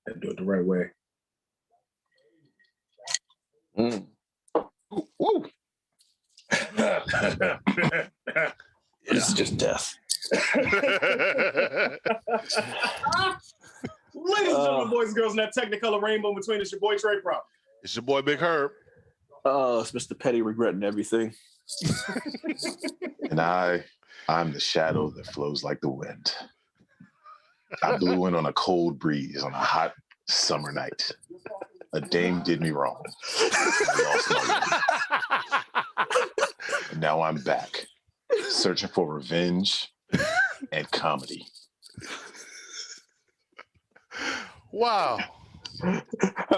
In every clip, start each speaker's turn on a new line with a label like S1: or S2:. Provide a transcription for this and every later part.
S1: And do it the right way.
S2: Woo. This is just death.
S1: Ladies and gentlemen, boys and girls, in that Technicolor rainbow between, it's your boy Trey Prop.
S3: It's your boy Big Herb.
S2: It's Mr. Petty regretting everything.
S4: And I'm the shadow that flows like the wind. I blew in on a cold breeze on a hot summer night. A dame did me wrong. I lost my way. And now I'm back, searching for revenge and comedy.
S1: Wow.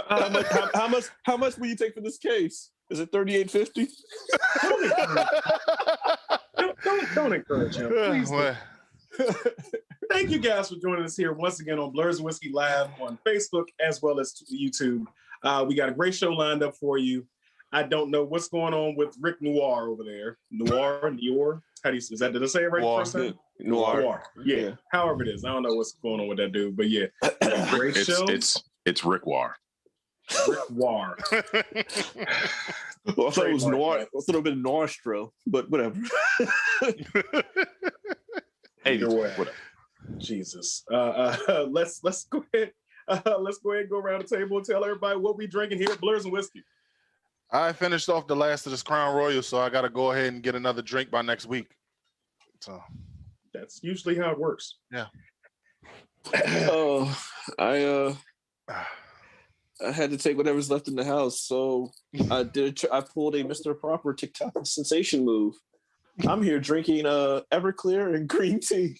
S2: How much will you take for this case? Is it $38.50?
S1: Don't encourage him. Please. Thank you guys for joining us here once again on Blerds and Whiskey Live on Facebook as well as YouTube. We got a great show lined up for you. I don't know what's going on with Rick Noir over there. Noir. How do you say? Did I say it right the first time? Noir. Yeah. However it is, I don't know what's going on with that dude, but yeah, great show.
S4: It's Rick War.
S1: Rick War.
S2: Well, I thought it was Noir. I thought it would have been Nostro, but whatever.
S1: Either way. Whatever. Jesus. Let's go ahead. Let's go ahead and go around the table and tell everybody what we drinking here at Blerds and Whiskey.
S3: I finished off the last of this Crown Royal, so I got to go ahead and get another drink by next week. So
S1: that's usually how it works.
S3: Yeah.
S2: Oh, I had to take whatever's left in the house, so I pulled a Mr. Proper TikTok sensation move. I'm here drinking Everclear and green tea.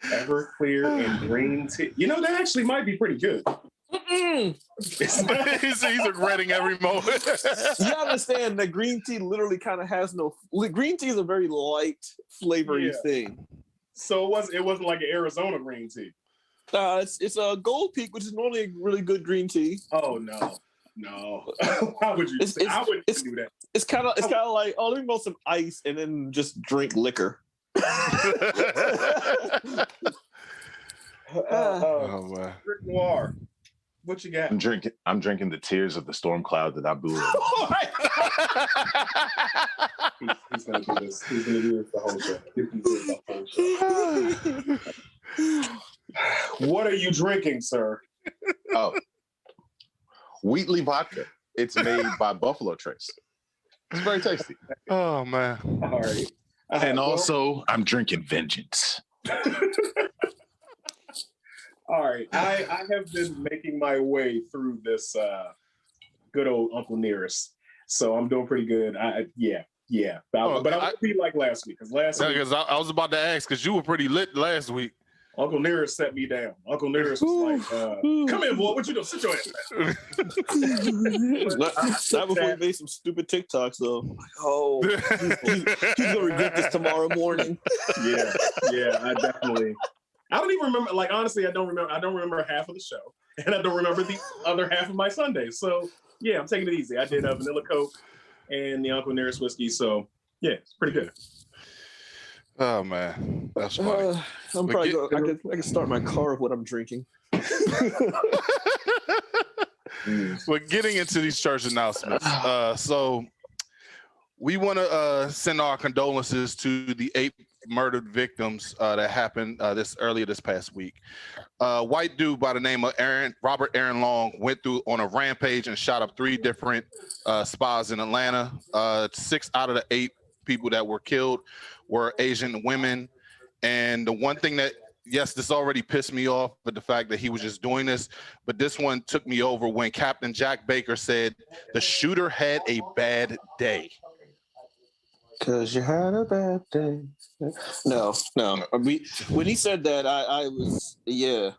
S1: Everclear and green tea. You know, that actually might be pretty good.
S3: He's regretting every moment.
S2: You understand that green tea literally kind of has no. Green tea is a very light, flavory thing.
S1: So it wasn't like an Arizona green tea.
S2: It's a Gold Peak, which is normally a really good green tea.
S1: Oh no. How would you? I wouldn't do that.
S2: It's kind of like, let me melt some ice and then just drink liquor.
S1: Rick Noir. What you got?
S4: I'm drinking the tears of the storm cloud that I blew away.
S1: He's gonna do this. He's gonna do this the whole show. What are you drinking, sir?
S4: Oh, Wheatley vodka. It's made by Buffalo Trace. It's very tasty.
S3: Oh man!
S1: All right.
S4: And also, I'm drinking Vengeance.
S1: All right, I have been making my way through this good old Uncle Nearest, so I'm doing pretty good. But I won't be like last week, because week,
S3: I was about to ask, because you were pretty lit last week.
S1: Uncle Nearest set me down. Uncle Nearest was like, "Come in, boy. What you doing? Sit your ass down."
S2: Not before he made some stupid TikToks, though. Like, oh, he's gonna regret this tomorrow morning.
S1: Yeah, I definitely. I don't even remember. Like, honestly, I don't remember half of the show, and I don't remember the other half of my Sunday. So yeah, I'm taking it easy. I did a vanilla Coke and the Uncle Nearest whiskey. So yeah, it's pretty good.
S3: Oh man, that's funny.
S2: I'm probably I can start my car with what I'm drinking.
S3: We're getting into these church announcements. So we want to send our condolences to the 8 murdered victims that happened earlier this past week. White dude by the name of Robert Aaron Long went through on a rampage and shot up 3 different spas in Atlanta. 6 out of the 8 people that were killed were Asian women. And the one thing that, yes, this already pissed me off, but the fact that he was just doing this, but this one took me over when Captain Jack Baker said the shooter had a bad day.
S2: 'Cause you had a bad day. No. When he said that, I was,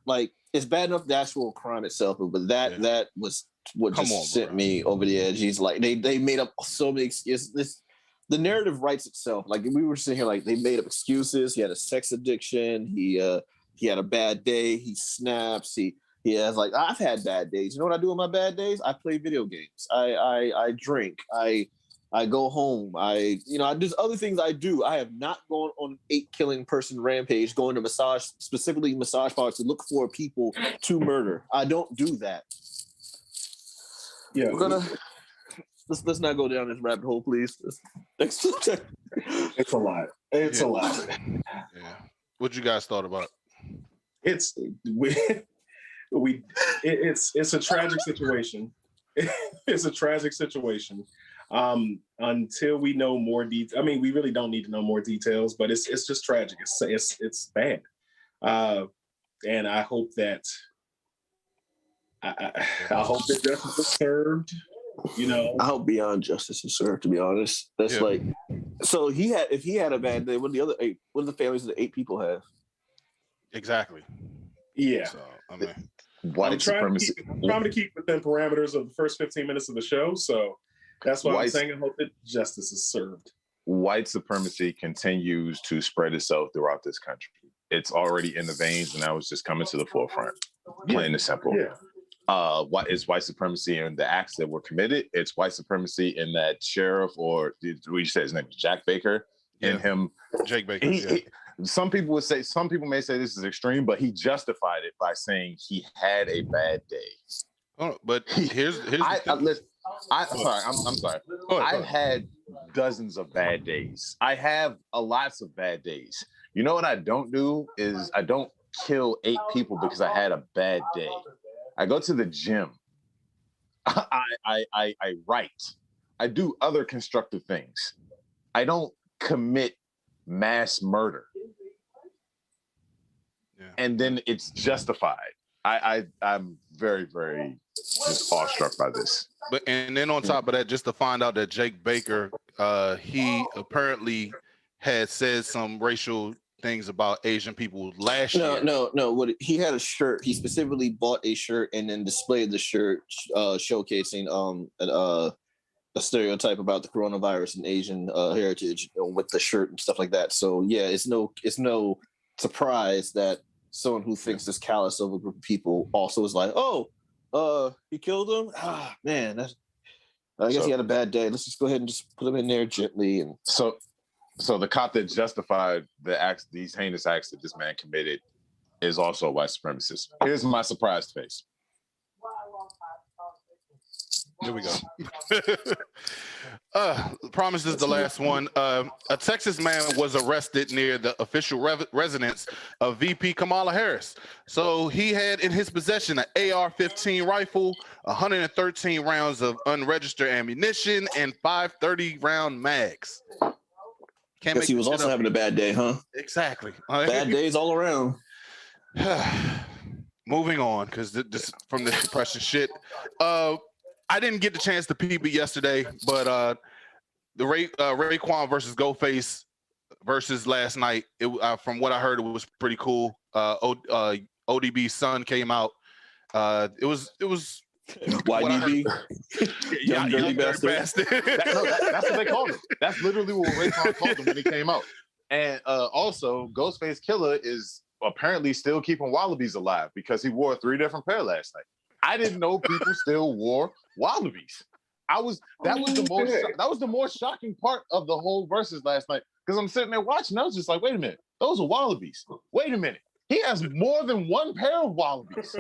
S2: like, it's bad enough the actual crime itself, but that was what sent me over the edge. He's like, they made up so many excuses. The narrative writes itself. Like, we were sitting here, like, they made up excuses. He had a sex addiction. He had a bad day. He snaps. He has, like, I've had bad days. You know what I do on my bad days? I play video games. I drink. I I go home. There's other things I do. I have not gone on an 8 killing person rampage, going to specifically massage parlors to look for people to murder. I don't do that.
S1: Yeah,
S2: let's not go down this rabbit hole, please.
S1: It's a lot. It's a lot.
S3: Yeah. What you guys thought about it?
S1: It's a tragic situation. It's a tragic situation. Until we know more details. I mean, we really don't need to know more details, but it's just tragic. It's bad. And I hope that I hope that justice is served.
S2: I hope beyond justice is served. To be honest, that's so if he had a bad day, what do the families of the 8 people have?
S3: Exactly.
S1: Yeah.
S3: So I mean,
S1: white supremacy. I'm trying to keep within parameters of the first 15 minutes of the show, so that's why I'm saying I hope that justice is served.
S4: White supremacy continues to spread itself throughout this country. It's already in the veins, and now it's just coming to the forefront. Plain and simple.
S1: Yeah.
S4: What is white supremacy in the acts that were committed? It's white supremacy in that sheriff, or we said his name is Jack Baker, and him,
S3: Jake Baker.
S4: Some people may say this is extreme, but he justified it by saying he had a bad day.
S3: Oh, but here's
S4: I'm sorry. I've had dozens of bad days. I have lots of bad days. You know what I don't do is I don't kill 8 people because I had a bad day. I go to the gym. I write. I do other constructive things. I don't commit mass murder. Yeah. And then it's justified. I'm very, very just awestruck by this.
S3: And then on top of that, just to find out that Jake Baker, he apparently had said some racial things about Asian people last year.
S2: No. He had a shirt. He specifically bought a shirt and then displayed the shirt, showcasing a stereotype about the coronavirus and Asian heritage with the shirt and stuff like that. So yeah, it's no surprise that someone who thinks this callous of a group of people also is like, he killed him. Ah, man, I guess he had a bad day. Let's just go ahead and just put him in there gently. And
S4: so the cop that justified these heinous acts that this man committed is also a white supremacist. Here's my surprised face.
S3: Here we go. Promise this is the last one. A Texas man was arrested near the official residence of VP Kamala Harris. So he had in his possession an AR-15 rifle, 113 rounds of unregistered ammunition, and 5 30-round mags.
S2: Guess he was also having a bad day, huh?
S3: Exactly.
S2: Bad days all around.
S3: Moving on, because this from this depression shit. I didn't get the chance to peep it yesterday, but the Raekwon versus Ghostface versus last night, from what I heard, it was pretty cool. ODB's son came out. It was
S2: YDB.
S3: Young dirty bastard.
S4: That's what they called him. That's literally what Raekwon called him when he came out. And also, Ghostface Killer is apparently still keeping wallabies alive because he wore 3 different pair last night. I didn't know people still wore wallabies. That was the more shocking part of the whole versus last night, because I'm sitting there watching. I was just like, wait a minute, those are wallabies. Wait a minute, he has more than one pair of wallabies.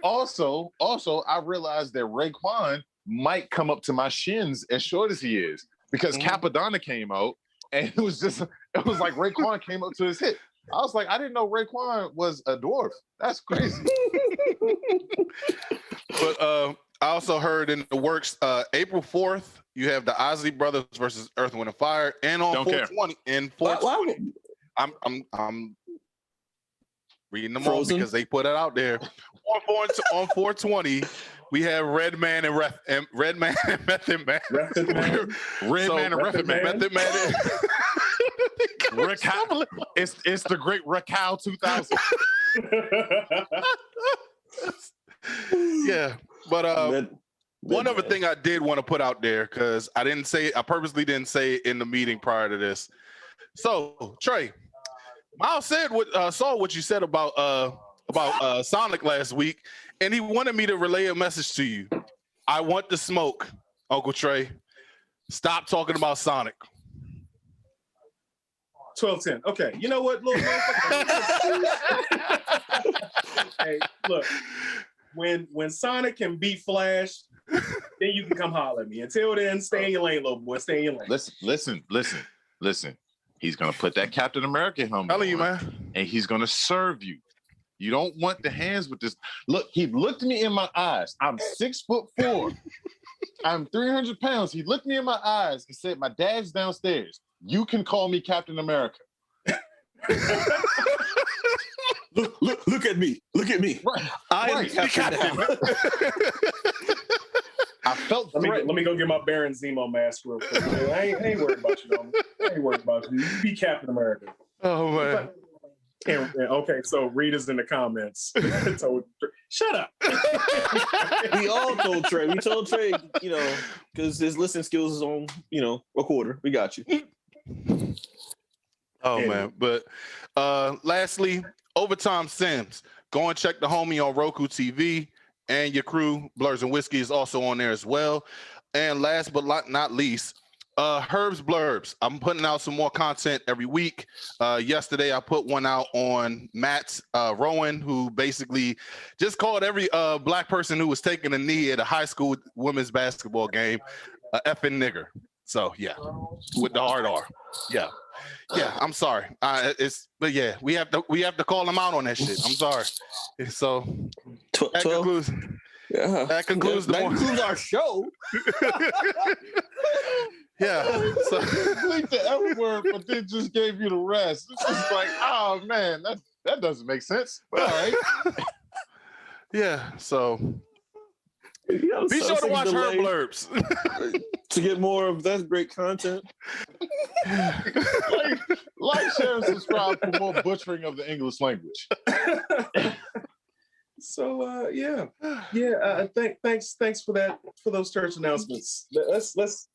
S4: Also, I realized that Raekwon might come up to my shins as short as he is, because Capadonna came out and it was like Raekwon came up to his hip. I was like, I didn't know Raekwon was a dwarf. That's crazy.
S3: But I also heard in the works, April 4th, you have the Osley Brothers versus Earth, Wind, and Fire, and on 420. And 420, I'm reading them all because they put it out there. On 420, we have Redman and Method Man. Redman and Method Man.
S4: It's the great Raquel 2000.
S3: Yeah, but one other thing I did want to put out there, because I purposely didn't say it in the meeting prior to this. So Trey, Miles saw what you said about Sonic last week, and he wanted me to relay a message to you. I want the smoke, Uncle Trey. Stop talking about Sonic.
S1: 12-10. Okay, you know what, little motherfucker? Hey, look, when Sonic can beat Flash, then you can come holler at me. Until then, stay in your lane, little boy. Stay in your lane.
S4: Listen. He's gonna put that Captain America helmet on,
S3: Man.
S4: And he's gonna serve you. You don't want the hands with this. Look, he looked me in my eyes. I'm 6'4". I'm 300 pounds. He looked me in my eyes and said, "My dad's downstairs. You can call me Captain America."
S2: Look at me. Look at me.
S4: Right.
S2: I am Captain now.
S4: I felt
S1: let me go get my Baron Zemo mask real quick. I ain't worried about you, homie. I ain't worried about you. You be Captain America.
S3: Oh man.
S1: Okay, so readers in the comments. Shut up.
S2: We all told Trey. We told Trey, because his listening skills is on, a quarter. We got you.
S3: Oh man. But lastly, Overtime Sims. Go and check the homie on Roku TV, and your crew, Blerds and Whiskey, is also on there as well. And last but not least, Herb's Blurbs. I'm putting out some more content every week. Yesterday, I put one out on Matt's Rowan, who basically just called every black person who was taking a knee at a high school women's basketball game a effing nigger. So yeah, with the hard R. Yeah. I'm sorry. But yeah, we have to call them out on that shit. I'm sorry. So that concludes.
S2: Yeah.
S3: That concludes
S2: our show.
S3: Yeah. So
S4: Bleep the F word, but then just gave you the rest. It's just like, oh man, that doesn't make sense. But all right.
S3: Yeah. So be sure to watch her blurbs
S2: to get more of that great content.
S4: like, share, and subscribe for more butchering of the English language.
S1: So thanks for those church announcements. Let's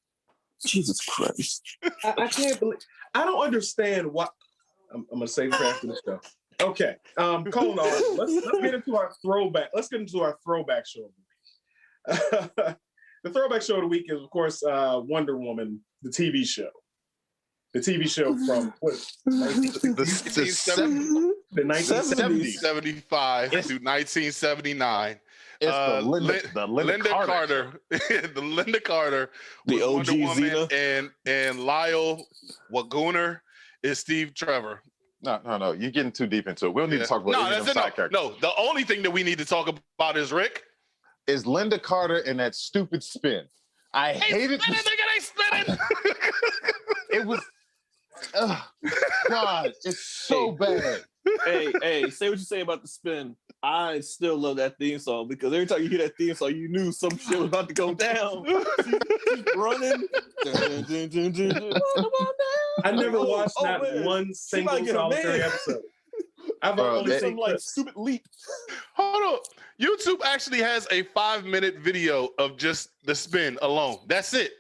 S2: Jesus Christ.
S1: I can't believe I don't understand what I'm gonna say for after the show. Okay. Colin, let's get into our throwback. Let's get into our throwback show. The throwback show of the week is, of course, Wonder Woman, the TV show. The TV show from what?
S3: The 1975 to 1979.
S4: It's the Linda Carter.
S3: The Linda Carter,
S2: the OG
S3: Wonder Woman,
S2: Xena.
S3: and Lyle Wagner is Steve Trevor.
S4: No. You're getting too deep into it. We don't need to talk about any of them side characters.
S3: No, the only thing that we need to talk about is Rick.
S4: Is Linda Carter and that stupid spin. I hated
S3: it.
S4: It was God, it's so bad.
S2: Hey, say what you say about the spin. I still love that theme song because every time you hear that theme song, you knew some shit was about to go down. She's running.
S1: I never watched one single solitary episode. I've only
S2: some like stupid leap.
S3: Hold on. YouTube actually has a 5-minute video of just the spin alone. That's it.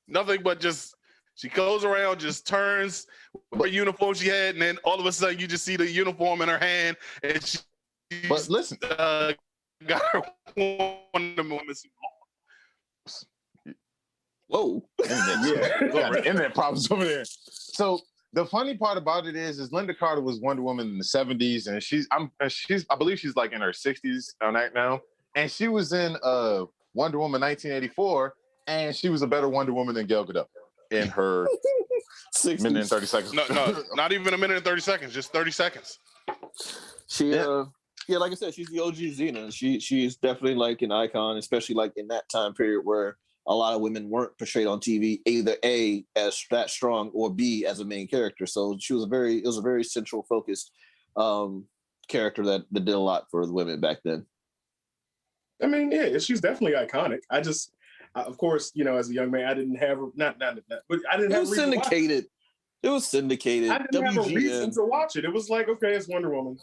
S3: Nothing but just she goes around, just turns what uniform she had, and then all of a sudden you just see the uniform in her hand, and she.
S4: But listen,
S3: got her Wonder Woman.
S2: Whoa.
S4: Internet problems over there. So the funny part about it is Linda Carter was Wonder Woman in the 70s, and I believe she's like in her 60s on that now. And she was in Wonder Woman 1984, and she was a better Wonder Woman than Gal Gadot in her
S2: 60s.
S4: minute and 30 seconds.
S3: No, not even a minute and 30 seconds, just 30 seconds.
S2: Yeah, like I said, she's the OG Xena. She's definitely like an icon, especially like in that time period where a lot of women weren't portrayed on TV, either A, as that strong, or B, as a main character. So it was a very central focused character that did a lot for the women back then.
S1: I mean, yeah, she's definitely iconic. I just, of course, as a young man, I didn't have but I didn't have.
S2: It was syndicated. It was syndicated.
S1: I didn't have a reason to watch it. It was like, okay, it's Wonder Woman.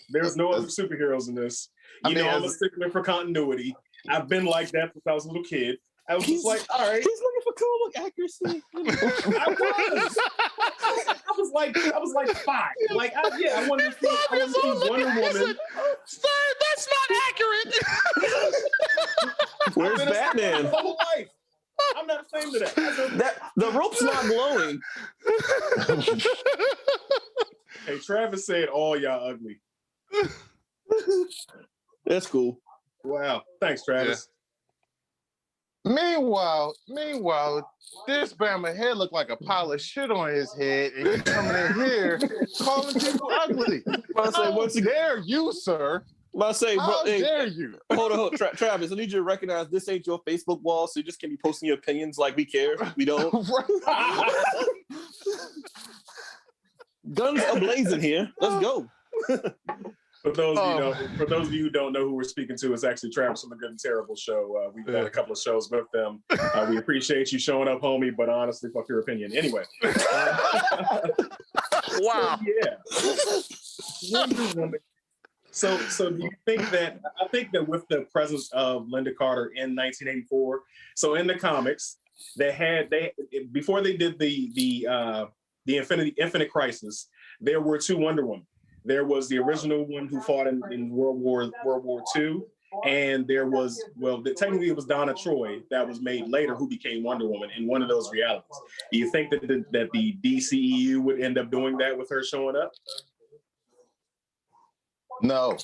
S1: There's no other superheroes in this. I'm a stickler for continuity. I've been like that since I was a little kid. I was just like, all right.
S2: He's looking for comic accuracy.
S1: I was like 5. Like, I wanted to see Wonder Woman.
S3: Sir, that's not accurate.
S2: Where's Batman?
S1: My whole life. I'm not claim to that.
S2: The rope's not glowing.
S1: Hey, Travis said, "All y'all ugly."
S2: That's cool.
S1: Wow, thanks, Travis.
S4: Meanwhile, this Bama head looked like a pile of shit on his head, and he's coming in here calling people ugly. How dare you, sir? How dare you?
S2: Hold on. Travis, I need you to recognize this ain't your Facebook wall, so you just can't be posting your opinions like we care. We don't. Guns ablazing here. Let's go.
S1: For those of you who don't know who we're speaking to, it's actually Travis from the Good and Terrible Show. We've done a couple of shows with them. We appreciate you showing up, homie, but honestly, fuck your opinion. Anyway.
S3: Wow.
S1: So do you think that, I think that with the presence of Linda Carter in 1984, so in the comics, before they did the Infinite Crisis, there were two Wonder Woman. There was the original one who fought in World War II, and there was, technically it was Donna Troy that was made later who became Wonder Woman in one of those realities. Do you think that the DCEU would end up doing that with her showing up?
S4: No,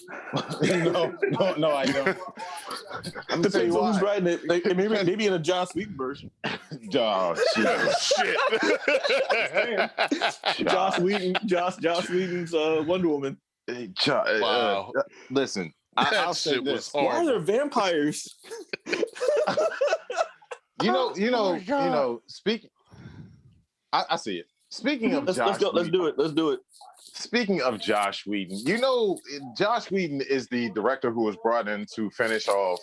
S4: no, I don't. I'm gonna tell you why.
S2: Who's writing it? Maybe in a Joss Whedon version.
S4: Oh, shit.
S2: Joss Whedon's Wonder Woman.
S3: Wow.
S4: Listen, I'll say this.
S2: Why are there vampires?
S4: You know. Speaking, I see it. Speaking of
S2: let's do it.
S4: Speaking of Joss Whedon, Joss Whedon is the director who was brought in to finish off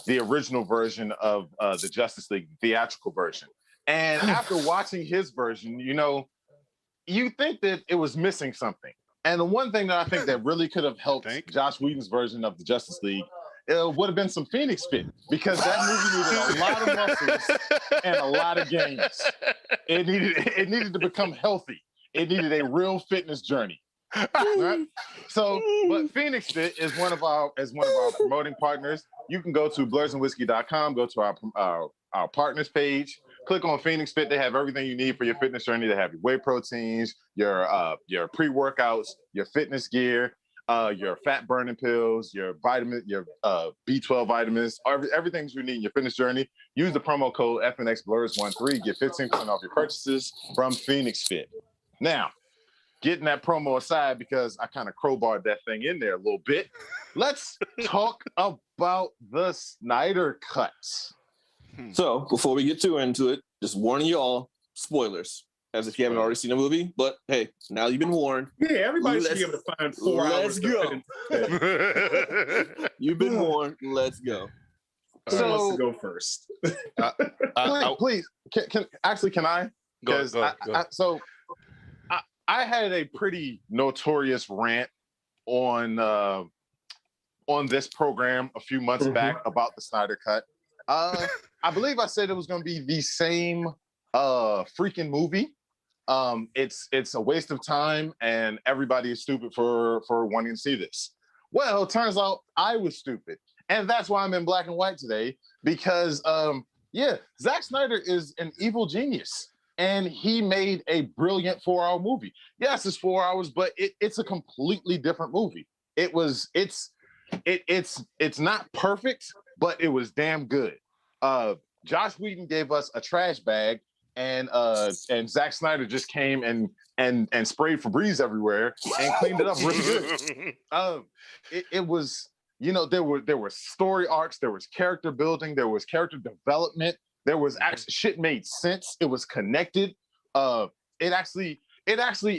S4: the original version of the Justice League theatrical version. And after watching his version, you think that it was missing something. And the one thing that I think that really could have helped Joss Whedon's version of the Justice League would have been some FNX Fit, because that movie needed a lot of muscles and a lot of gains. It needed to become healthy. It needed a real fitness journey. Right? So, but FNX Fit is one of our promoting partners. You can go to blerdsandwhiskey.com, go to our partners page, click on FNX Fit. They have everything you need for your fitness journey. They have your whey proteins, your pre-workouts, your fitness gear, your fat burning pills, your vitamin, your B12 vitamins, everything you need in your fitness journey. Use the promo code FNXBlurs13, get 15% off your purchases from FNX Fit. Now, getting that promo aside, because I kind of crowbarred that thing in there a little bit, let's talk about the Snyder Cut.
S2: So, before we get too into it, just warning you all, spoilers, as if you haven't already seen the movie. But hey, now you've been warned.
S1: Yeah, everybody should be able to find 4 hours.
S2: Let's go. You've been warned. Let's go.
S1: So, wants to go first?
S4: Please, can I?
S3: Go.
S4: I had a pretty notorious rant on this program a few months back about the Snyder Cut. I believe I said it was going to be the same freaking movie. It's a waste of time, and everybody is stupid for wanting to see this. Well, it turns out I was stupid, and that's why I'm in black and white today, because Zack Snyder is an evil genius. And he made a brilliant 4-hour movie. Yes, it's 4 hours, but it's a completely different movie. It's not perfect, but it was damn good. Joss Whedon gave us a trash bag, and Zack Snyder just came and sprayed Febreze everywhere and cleaned it up really good. It was, there were story arcs, there was character building, there was character development. There was actually shit made sense. It was connected. It actually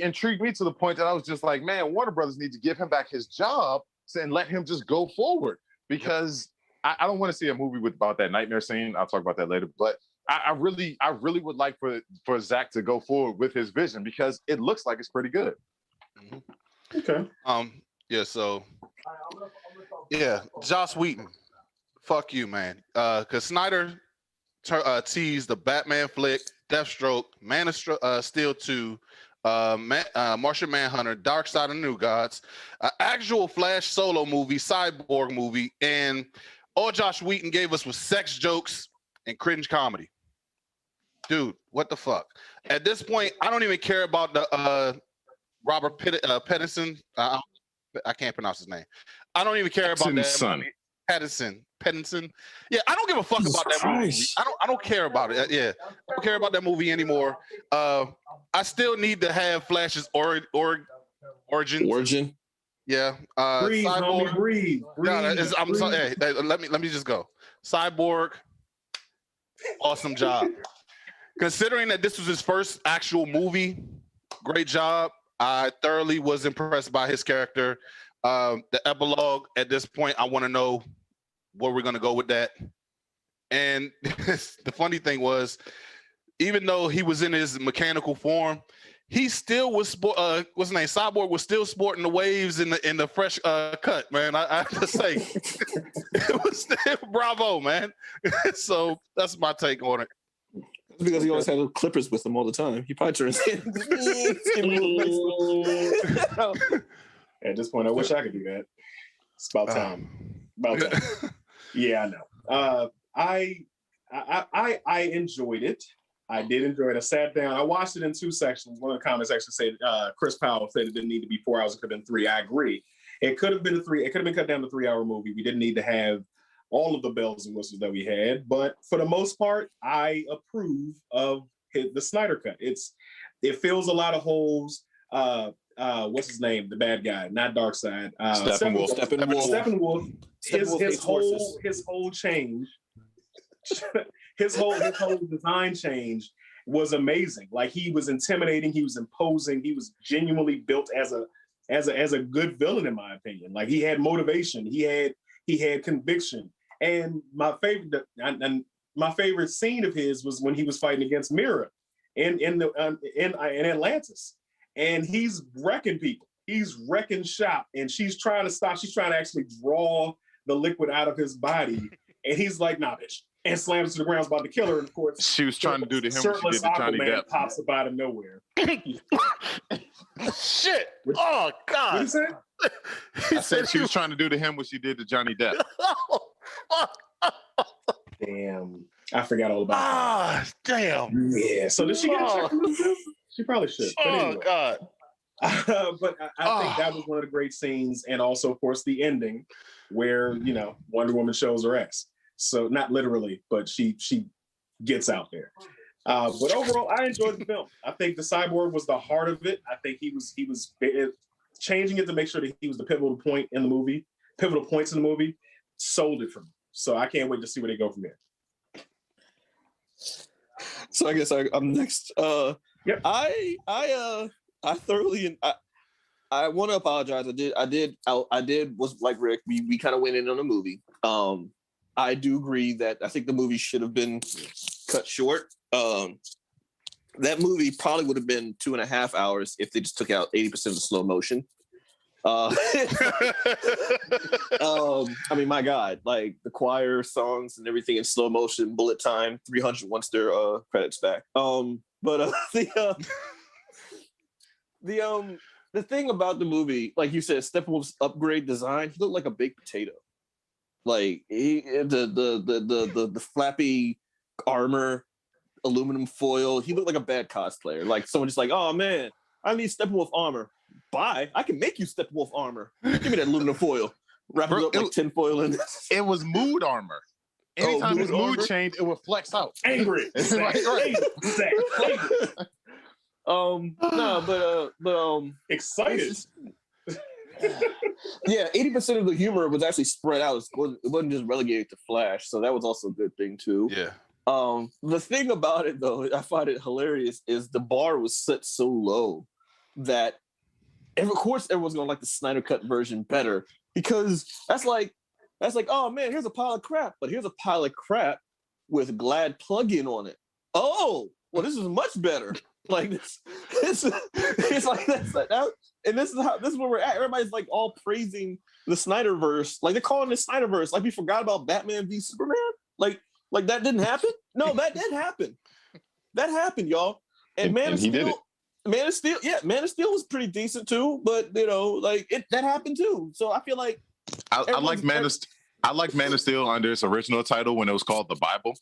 S4: intrigued me to the point that I was just like, man, Warner Brothers need to give him back his job and let him just go forward, because I don't want to see a movie about that nightmare scene. I'll talk about that later. But I really would like for Zack to go forward with his vision, because it looks like it's pretty good.
S1: Okay.
S3: Joss Whedon, fuck you, man. Because Snyder teased the Batman flick, Deathstroke, Man of Steel 2, Martian Manhunter, Dark Side of the New Gods, actual Flash solo movie, Cyborg movie, and all Joss Whedon gave us was sex jokes and cringe comedy. dude, what the fuck? At this point, I don't even care about the Robert Pattinson. I can't pronounce his name. I don't even care about that
S4: son.
S3: movie. Pattinson. Yeah, I don't give a fuck about that movie. I don't care about it. Yeah, I don't care about that movie anymore. I still need to have Flash's origin. Yeah.
S1: Breathe,
S3: Cyborg.
S1: homie, breathe.
S3: I'm sorry. Hey, let me just go. Cyborg. Awesome job. Considering that this was his first actual movie, great job. I thoroughly was impressed by his character. The epilogue, at this point, I want to know where we're going to go with that. And the funny thing was, even though he was in his mechanical form, he still was what's his name? Cyborg was still sporting the waves in the fresh cut, man. I have to say, it was still bravo, man. So that's my take on it.
S2: Because he always had clippers with him all the time. He probably turns in.
S1: At this point, I wish I could do that. It's about time. About time. Yeah, I know. I enjoyed it. I did enjoy it. I sat down. I watched it in two sections. One of the comments actually said Chris Powell said it didn't need to be 4 hours. It could have been 3. I agree. It could have been It could have been cut down to 3-hour movie. We didn't need to have all of the bells and whistles that we had, but for the most part, I approve of the Snyder cut. It fills a lot of holes. What's his name? The bad guy, not Darkseid. Steppenwolf. His whole change, his whole design change was amazing. Like, he was intimidating. He was imposing. He was genuinely built as a good villain, in my opinion. Like, he had motivation. He had conviction. And my favorite scene of his was when he was fighting against Mira in Atlantis, and he's wrecking people. He's wrecking shop, and she's trying to stop. She's trying to actually draw the liquid out of his body, and he's like, "Nah, bitch," and slams to the ground, about to kill her. And of course,
S4: she was trying to do to him what she did to Johnny Depp.
S1: Pops up out of nowhere.
S3: Shit! Oh God!
S1: What did you say?
S4: I said she was trying to do to him what she did to Johnny Depp.
S1: Damn, I forgot all about
S3: that. Damn.
S1: Yeah. So did she get a check from this? She probably should. But anyway.
S3: God.
S1: But I think that was one of the great scenes, and also, of course, the ending where Wonder Woman shows her ass. So not literally, but she gets out there. But overall, I enjoyed the film. I think the Cyborg was the heart of it. I think he was changing it to make sure that he was the pivotal points in the movie. Sold it for me. So I can't wait to see where they go from there.
S2: So I guess I'm next.
S1: Yep.
S2: I thoroughly I want to apologize. I did was like Rick. We kind of went in on the movie. I do agree that I think the movie should have been cut short. That movie probably would have been 2.5 hours if they just took out 80% of the slow motion. I mean, my God, like the choir songs and everything in slow motion, bullet time, 300 once their credits back. But the thing about the movie, like you said, Steppenwolf's upgrade design, he looked like a baked potato. Like the flappy armor, aluminum foil, he looked like a bad cosplayer. Like someone just like, oh man, I need Steppenwolf armor. Buy. I can make you Steppenwolf armor. Give me that aluminum foil. Wrap it up like tinfoil in this.
S4: It was mood armor. Anytime his mood changed, it would flex out.
S1: Angry. Excited.
S2: Yeah, 80% of the humor was actually spread out. It wasn't just relegated to Flash, so that was also a good thing too.
S3: Yeah.
S2: The thing about it though, I find it hilarious, is the bar was set so low that, and of course everyone's gonna like the Snyder Cut version better, because that's like, oh man, here's a pile of crap, but here's a pile of crap with Glad plugin on it. Oh, well, this is much better. Like this, it's like that, and this is where we're at. Everybody's like all praising the Snyderverse, like they're calling it Snyderverse, like we forgot about Batman v Superman. Like that didn't happen. No, that did happen. That happened, y'all. And Man of Steel, Man of Steel was pretty decent too. But that happened too. So I feel like
S4: I like Man of Steel under its original title when it was called The Bible.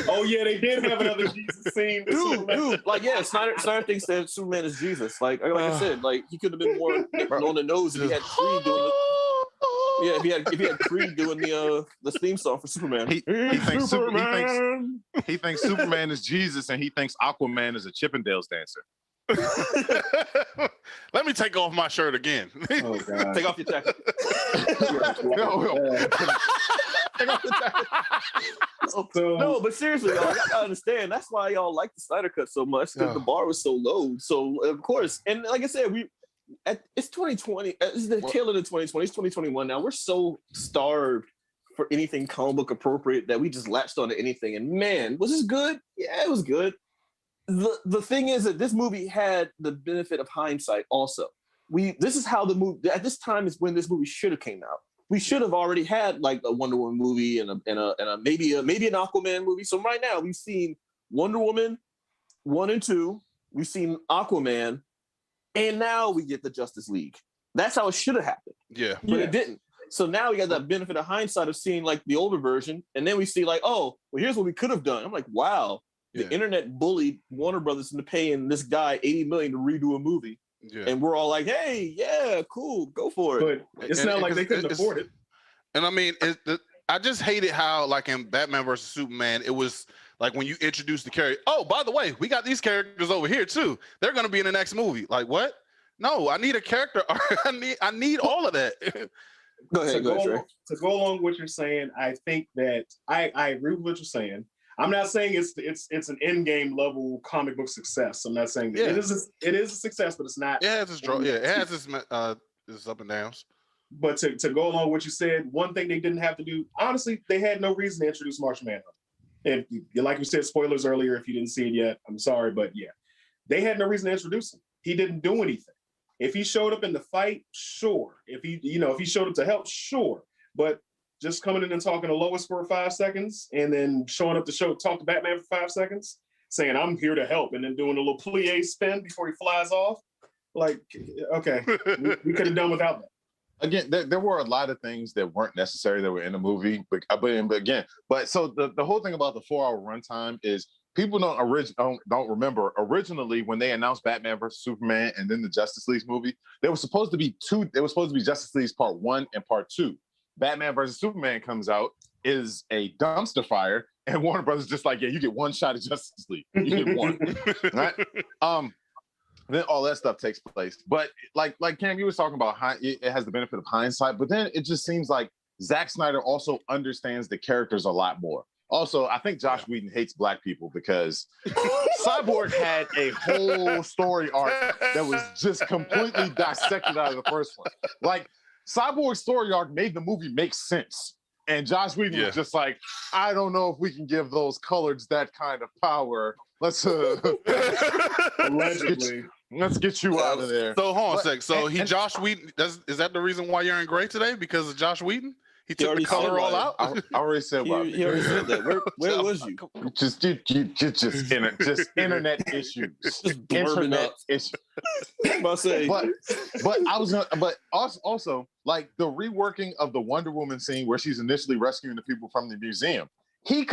S1: Oh yeah, they did have another Jesus scene.
S2: Dude, like Snyder thinks that Superman is Jesus. Like I said, like he could have been more on the nose if he had Creed doing the. Yeah, if he had Creed doing the theme song for Superman.
S5: He thinks Superman is Jesus, and he thinks Aquaman is a Chippendales dancer.
S3: Let me take off my shirt again.
S1: Oh God!
S2: Take off your jacket. Take off your jacket. No, but seriously, y'all gotta understand. That's why y'all like the Snyder Cut so much, because the bar was so low. So of course, and like I said, it's 2020. It's the tail of the 2020. It's 2021 now. We're so starved for anything comic book appropriate that we just latched onto anything. And man, was this good? Yeah, it was good. The thing is that this movie had the benefit of hindsight also. This is how the movie, at this time is when this movie should have came out. We should have already had like a Wonder Woman movie and maybe an Aquaman movie. So right now we've seen Wonder Woman 1 and 2, we've seen Aquaman, and now we get the Justice League. That's how it should have happened.
S3: Yeah.
S2: But it didn't. So now we got that benefit of hindsight of seeing like the older version, and then we see like, oh, well, here's what we could have done. I'm like, wow, the internet bullied Warner Brothers into paying this guy $80 million to redo a movie. Yeah. And we're all like, hey, yeah, cool, go for it.
S1: But it's not like they couldn't afford it.
S3: And I mean, I just hated how, like in Batman versus Superman, it was like when you introduce the character, oh, by the way, we got these characters over here too. They're going to be in the next movie. Like, what? No, I need a character. I need all of that.
S2: Go ahead, Trey.
S1: To go along with what you're saying, I think that I agree with what you're saying. I'm not saying it's an end game level comic book success. I'm not saying that it is a success, but it's not.
S3: It has its it has its up and downs.
S1: But to go along with what you said, one thing they didn't have to do, honestly, they had no reason to introduce Martian Manhunter. And like we said, spoilers earlier, if you didn't see it yet, I'm sorry, but yeah, they had no reason to introduce him. He didn't do anything. If he showed up in the fight, sure. If he showed up to help, sure. But just coming in and talking to Lois for 5 seconds and then showing up to talk to Batman for 5 seconds, saying, I'm here to help, and then doing a little plie spin before he flies off. Like, okay, we could have done without that.
S5: Again, there were a lot of things that weren't necessary that were in the movie. But so the whole thing about the 4-hour runtime is people don't remember originally when they announced Batman versus Superman and then the Justice League movie, there was supposed to be two. There was supposed to be Justice League Part 1 and Part 2. Batman versus Superman comes out, is a dumpster fire, and Warner Brothers just like, yeah, you get one shot at Justice League. You get one. Right? Then all that stuff takes place. But like Cam, you was talking about it has the benefit of hindsight, but then it just seems like Zack Snyder also understands the characters a lot more. Also, I think Josh Whedon hates Black people because Cyborg had a whole story arc that was just completely dissected out of the first one. Like, Cyborg's story arc made the movie make sense. And Josh Whedon was just like, I don't know if we can give those coloreds that kind of power. Let's get you out of there.
S3: So hold on a sec. So Josh Whedon, is that the reason why you're in gray today? Because of Josh Whedon? He took the color all out?
S5: I already said what.
S2: He already said that. Where was you?
S5: Just internet issues.
S2: Just internet issues.
S5: But also like the reworking of the Wonder Woman scene where she's initially rescuing the people from the museum. He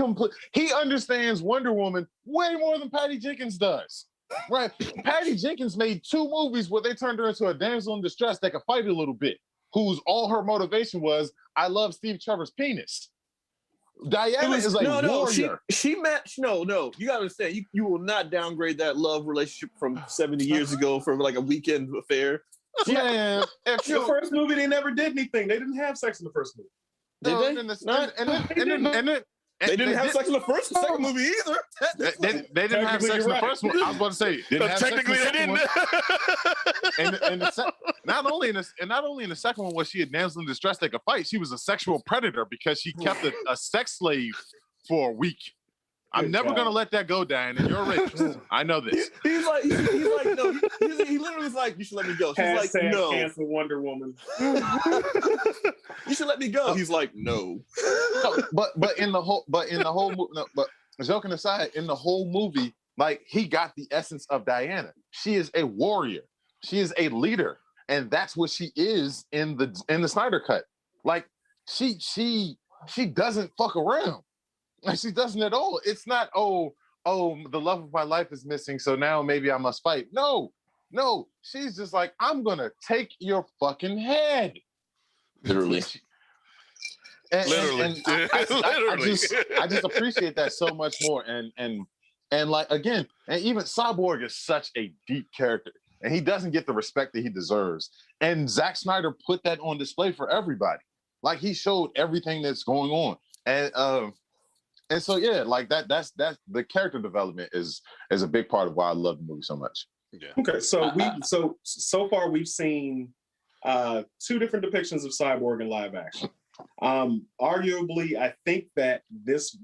S5: understands Wonder Woman way more than Patty Jenkins does. Right? Patty Jenkins made 2 movies where they turned her into a damsel in distress that could fight a little bit, whose all her motivation was, I love Steve Trevor's penis. Diana is like warrior.
S2: She matched. No. You gotta understand. You will not downgrade that love relationship from 70 years ago for like a weekend affair.
S1: Yeah. The first movie, they never did anything. They didn't have sex in the first movie.
S2: Did they? They didn't have sex in the second movie either.
S5: They didn't have sex in the first one. I was about to say,
S3: technically they didn't.
S5: Not only in the second one was she a damsel in distress that could fight, she was a sexual predator because she kept a sex slave for a week. I'm never gonna let that go, Diana. You're a rapist. I know this.
S2: He's like, no. He literally was like, you should let me go. She's like, no.
S1: Cancel Wonder Woman.
S2: You should let me go. He's like, no.
S5: But joking aside, in the whole movie, like he got the essence of Diana. She is a warrior. She is a leader, and that's what she is in the Snyder Cut. Like she doesn't fuck around. Like, she doesn't at all. It's not, oh, the love of my life is missing, so now maybe I must fight. No. She's just like, I'm gonna take your fucking head.
S2: Literally.
S5: Literally. I just appreciate that so much more. And like, again, and even Cyborg is such a deep character, and he doesn't get the respect that he deserves. And Zack Snyder put that on display for everybody. Like, he showed everything that's going on. And so, yeah, like that's the character development is a big part of why I love the movie so much.
S3: Yeah.
S1: Okay, so far we've seen 2 different depictions of Cyborg in live action. Arguably, I think that this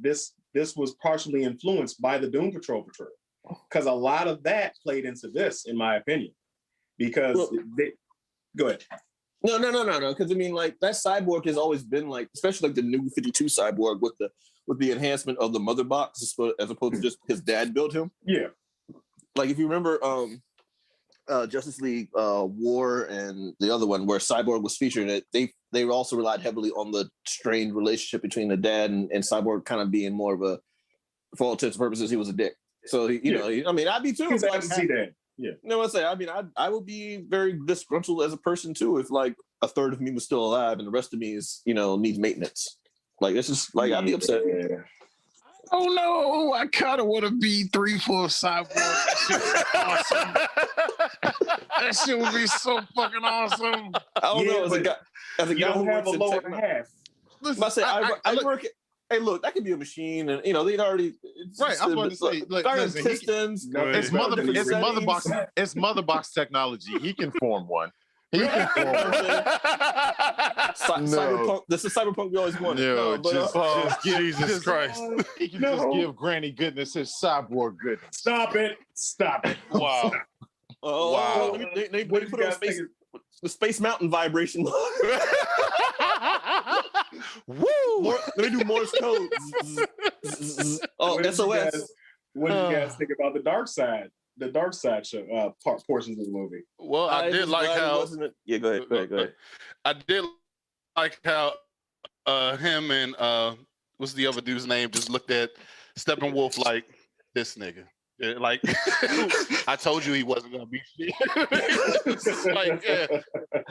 S1: was partially influenced by the Doom Patrol portrayal, because a lot of that played into this, in my opinion. Because go ahead.
S2: No. Because I mean, like, that Cyborg has always been like, especially like the new 52 Cyborg with the enhancement of the mother box as opposed to just his dad built him.
S1: Yeah.
S2: Like, if you remember Justice League War and the other one where Cyborg was featured in it, they also relied heavily on the strained relationship between the dad and Cyborg kind of being more of a, for all intents and purposes, he was a dick. So, you know, I mean, I'd be too.
S1: He's like, see that. Yeah.
S2: You know what I'm saying? I mean, I would be very disgruntled as a person too if like a third of me was still alive and the rest of me is, you know, needs maintenance. Like, it's just like, I'd be upset.
S4: Yeah. Oh no, I kind of want to be 3/4 Cyborg. Awesome. That shit would be so fucking awesome.
S2: I don't know, as a guy who
S1: have a
S2: works in
S1: lower
S2: techno-
S1: half.
S2: Listen, I work. Hey, look, that could be a machine, and you know they'd already.
S5: Right, I was about to say, look, listen,
S2: pistons.
S5: It's mother box technology. He can form one. He can form one.
S2: Cyberpunk. This is cyberpunk we always wanted.
S5: Just
S3: Jesus Christ.
S5: He can just give Granny goodness his Cyborg goodness.
S1: Stop it.
S3: Wow.
S2: Wow. Let me put on the Space Mountain vibration. Woo! Let me do Morse code. SOS.
S1: What did you guys think about the dark side? The dark side show, portions of the movie.
S3: Well, I did like how.
S2: Yeah, go ahead.
S3: I did like how him and what's the other dude's name just looked at Steppenwolf like, this nigga. Like, I told you he wasn't gonna be shit. Like,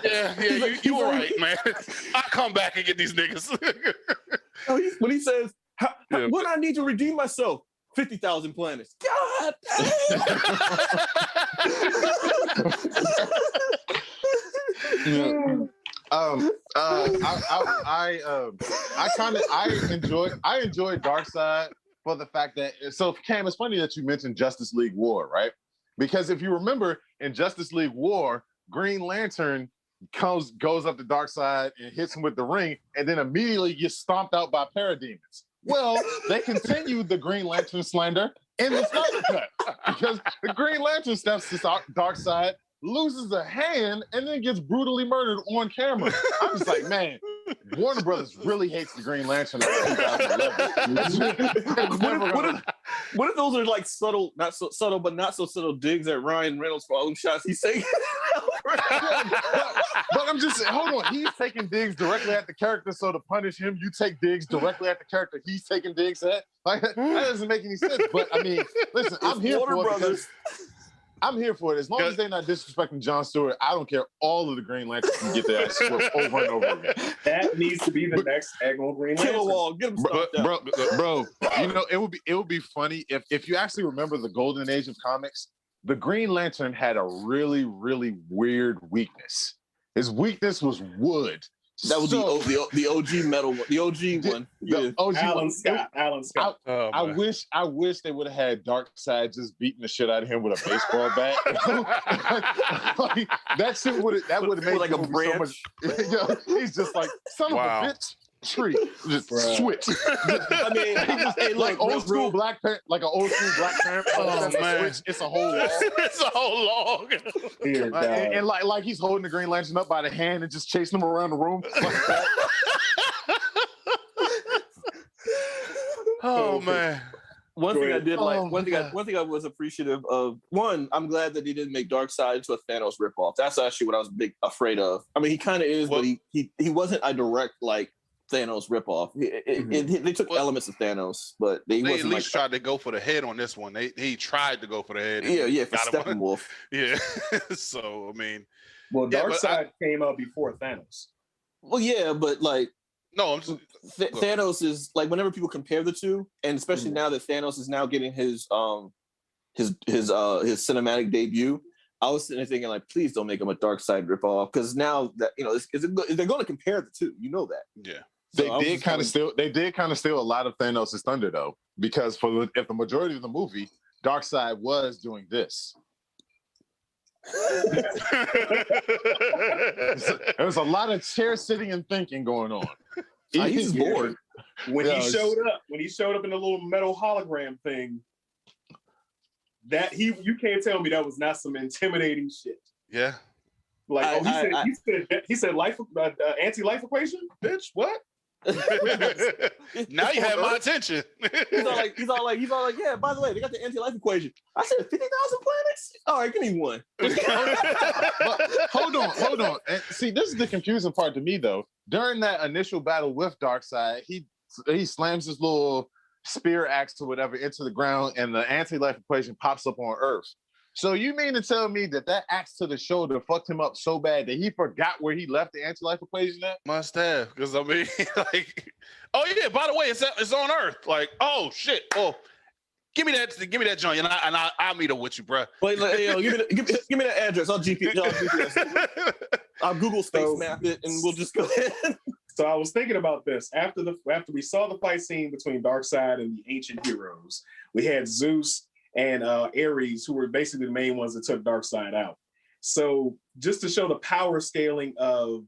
S3: yeah, you were right, man. I'll come back and get these niggas.
S2: When he says, what I need to redeem myself? 50,000 planets. God damn.
S5: I enjoyed Darkseid for the fact that, so Cam, it's funny that you mentioned Justice League War, right? Because if you remember in Justice League War, Green Lantern goes up to Darkseid and hits him with the ring, and then immediately gets stomped out by parademons. Well, they continued the Green Lantern slander in the Snyder Cut, because the Green Lantern steps to Darkseid, loses a hand, and then gets brutally murdered on camera. I'm just like, man, Warner Brothers really hates the Green Lantern in 2011.
S2: What if those are like subtle, not so subtle, but not so subtle digs at Ryan Reynolds for all them shots he's taking?
S5: But I'm just saying, hold on. He's taking digs directly at the character, so to punish him, you take digs directly at the character he's taking digs at. Like, that doesn't make any sense. But I mean, listen, I'm here for it. I'm here for it. As long as they're not disrespecting Jon Stewart, I don't care. All of the Green Lanterns can get their ass whooped over and over again.
S1: That needs to be the next Eggle Green Lantern.
S2: Kill a wall, get him
S5: bro. You know, it would be funny if you actually remember the golden age of comics. The Green Lantern had a really, really weird weakness. His weakness was wood.
S2: That was the OG metal one. The OG one.
S5: The OG
S1: Alan Scott.
S5: I wish they would have had Darkseid just beating the shit out of him with a baseball bat. Like, that shit would have made
S2: like a branch.
S5: So much, he's just like, son of a bitch. Tree, just switch.
S2: I mean, hey,
S5: like old school Black Panther, like an old school Black Panther.
S3: Oh man,
S5: switch, it's a whole log.
S3: It's a whole log.
S5: And like he's holding the Green Lantern up by the hand and just chasing him around the room.
S3: Oh man.
S2: One thing I did like. One thing I was appreciative of. One, I'm glad that he didn't make Darkseid into a Thanos ripoff. That's actually what I was afraid of. I mean, he kind of is, but he wasn't a direct like Thanos ripoff. They took elements of Thanos, but they
S3: at
S2: wasn't
S3: least tried to go for the head on this one. He tried to go for the head.
S2: Yeah, for Steppenwolf.
S3: Yeah. So I mean,
S1: Darkseid came out before Thanos.
S2: Well, yeah, but like,
S3: no,
S2: Thanos is like, whenever people compare the two, and especially now that Thanos is now getting his cinematic debut, I was sitting there thinking, like, please don't make him a Darkseid ripoff, because now that they're going to compare the two, you know that.
S3: Yeah.
S5: They did kind of steal a lot of Thanos' thunder though, because if the majority of the movie, Darkseid was doing this. There was a lot of chair sitting and thinking going on.
S2: He's bored.
S1: When he showed up in the little metal hologram thing, you can't tell me that was not some intimidating shit.
S3: Yeah.
S1: Like he said life anti-life equation, bitch. What?
S3: Now you have my attention.
S2: He's all like, yeah, by the way, they got the anti-life equation. I said 50,000 planets? All right, give me one.
S5: But hold on. And see, this is the confusing part to me though. During that initial battle with Darkseid, he slams his little spear axe or whatever into the ground, and the anti-life equation pops up on Earth. So you mean to tell me that axe to the shoulder fucked him up so bad that he forgot where he left the anti-life equation at?
S3: Must have, because I mean, like, oh yeah, by the way, it's on Earth. Like, oh shit, oh, give me that joint, and I'll meet up with you, bro.
S2: Wait, give me that address. I'll GPS. I'll Google space map it, and we'll just go ahead.
S1: So I was thinking about this after we saw the fight scene between Darkseid and the ancient heroes. We had Zeus and Ares, who were basically the main ones that took Darkseid out. So just to show the power scaling of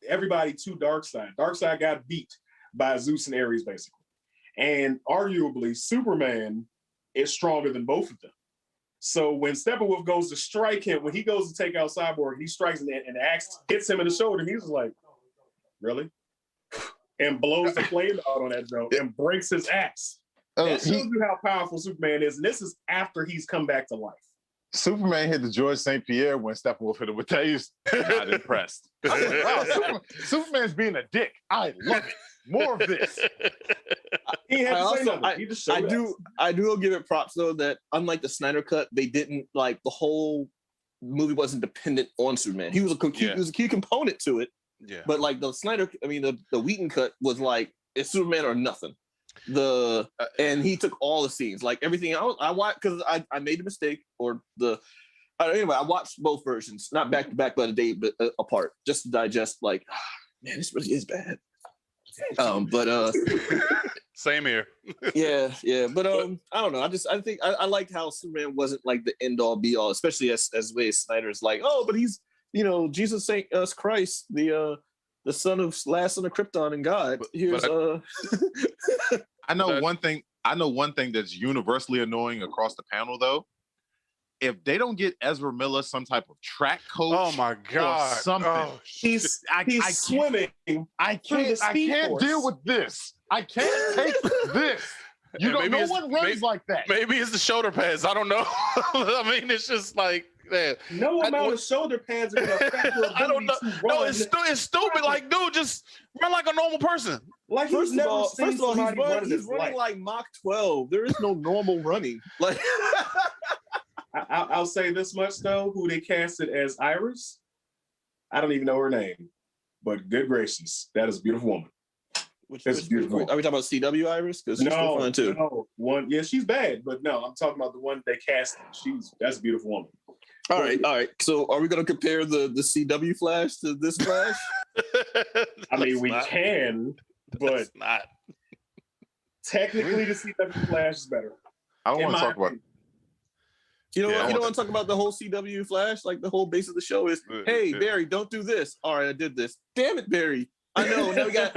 S1: everybody to Darkseid got beat by Zeus and Ares, basically. And arguably, Superman is stronger than both of them. So when Steppenwolf goes to strike him, when he goes to take out Cyborg, he strikes and the axe hits him in the shoulder. He's like, really? And blows the flame out on that joke and breaks his axe. That shows you how powerful Superman is. And this is after he's come back to life.
S5: Superman hit the George St. Pierre when Steppenwolf hit him with that. He's not impressed. Like, wow, Superman's being a dick. I love it. More of this.
S2: I do give it props though that unlike the Snyder cut, they didn't like the whole movie wasn't dependent on Superman. He was a key component to it.
S3: Yeah.
S2: But like the Whedon cut was like it's Superman or nothing. And he took all the scenes, like everything. I watched because I made the mistake anyway. I watched both versions, not back to back, but a day apart, just to digest. Like, man, this really is bad.
S3: Same here.
S2: yeah. But I don't know. I think I liked how Superman wasn't like the end all be all, especially as way Snyder's like, oh, but he's Jesus Saint Christ, the last son of Krypton and God.
S5: I know one thing that's universally annoying across the panel though. If they don't get Ezra Miller some type of track coach,
S3: oh my god,
S5: something.
S1: He's swimming.
S5: I can't deal with this. I can't take this. No one runs like that.
S3: Maybe it's the shoulder pads. I don't know. I mean, it's just like, man.
S1: No amount of shoulder pads are going to affect your ability.
S3: I don't know. No, it's stupid. Like, dude, just run like a normal person.
S2: Like, first of all, he's running like Mach 12. There is no normal running. Like,
S1: I'll say this much though: who they casted as Iris, I don't even know her name, but good gracious, that is a beautiful woman. That's beautiful.
S2: Are we talking about CW Iris? Because she's still fun too.
S1: No, yeah, she's bad, but no, I'm talking about the one they casted. That's a beautiful woman.
S2: All right. So, are we going to compare the CW Flash to this Flash?
S1: I mean, we can, but
S3: not.
S1: Technically, the CW Flash is better.
S5: I don't want to talk about.
S2: You don't want to talk about the whole CW Flash? Like the whole base of the show is, hey, Barry, don't do this. All right, I did this. Damn it, Barry. I know. Now we got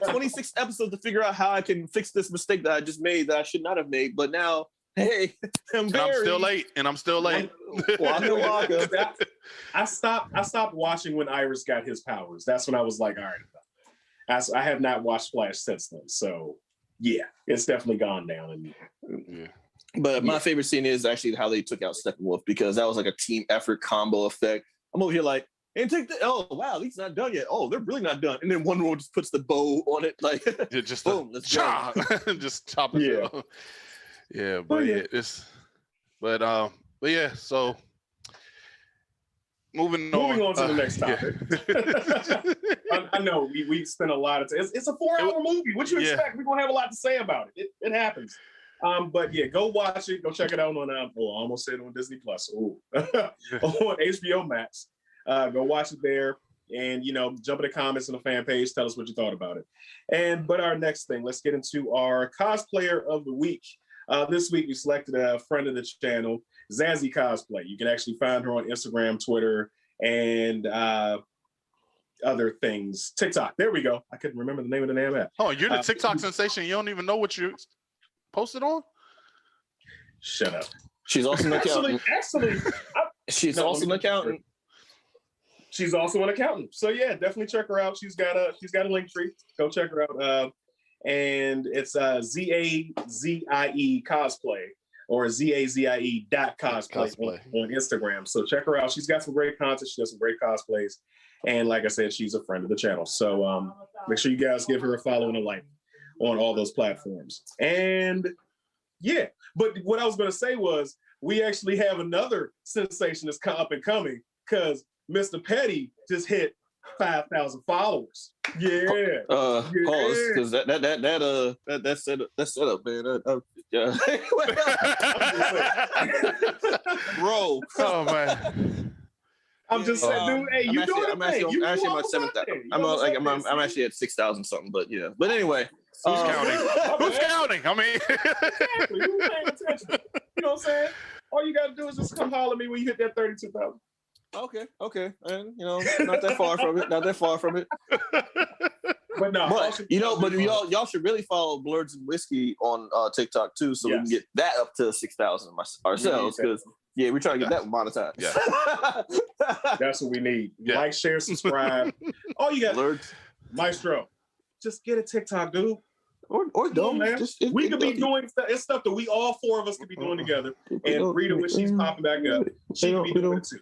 S2: 26 episodes to figure out how I can fix this mistake that I just made that I should not have made. But now, hey, I'm
S3: still late.
S1: Waka. I stopped watching when Iris got his powers. That's when I was like, all right. I have not watched Flash since then. So yeah, it's definitely gone down.
S2: But my favorite scene is actually how they took out Steppenwolf, because that was like a team effort combo effect. I'm over here like, and take the, oh wow, at least not done yet. Oh, they're really not done. And then Wonder Woman just puts the bow on it, like
S3: just
S2: boom, let's go.
S3: just chop it. Yeah, but but yeah. So moving
S1: on to the next topic. I know we spent a lot of time. It's a 4-hour movie. What you expect? We're gonna have a lot to say about it. It happens. But yeah, go watch it. Go check it out on I almost said on Disney Plus. On HBO Max. Go watch it there, and jump in the comments on the fan page. Tell us what you thought about it. But our next thing, let's get into our cosplayer of the week. This week we selected a friend of the channel, Zazzy Cosplay. You can actually find her on Instagram, Twitter, and other things. TikTok. There we go. I couldn't remember the name of the damn app.
S3: Oh, you're the TikTok sensation. You don't even know what you posted on?
S1: Shut up.
S2: She's also an accountant. She's also an accountant.
S1: She's also an accountant. So yeah, definitely check her out. She's got a link tree. Go check her out. And it's ZAZIE cosplay or ZAZIE.cosplay on Instagram. So check her out. She's got some great content. She does some great cosplays. And like I said, she's a friend of the channel. So make sure you guys give her a follow and a like on all those platforms. And yeah, but what I was going to say was we actually have another sensation that's up and coming because Mr. Petty just hit 5,000 followers. Yeah.
S2: Pause, because that setup, man. Yeah. Bro.
S3: Oh man.
S1: I'm just saying, dude. Hey, you doing it?
S2: I'm actually at 7,000. I'm actually at 6,000 something, but yeah. But anyway.
S3: Who's counting? Who's counting? I mean,
S1: exactly. Who's paying attention? You know what I'm saying? All you got to do is just come holler at me when you hit that 32,000.
S2: Okay, and not that far from it.
S1: But no,
S2: but y'all should really follow Blerds and Whiskey on TikTok too, so we can get that up to 6,000 ourselves. Because we're trying to get that monetized.
S1: Yeah, that's what we need. Yeah. Like, share, subscribe. All you got, Maestro. Just get a TikTok, dude.
S2: Or don't, man.
S1: We could be doing stuff that we all four of us could be doing together. And Rita, when she's popping back up, she could be doing it too.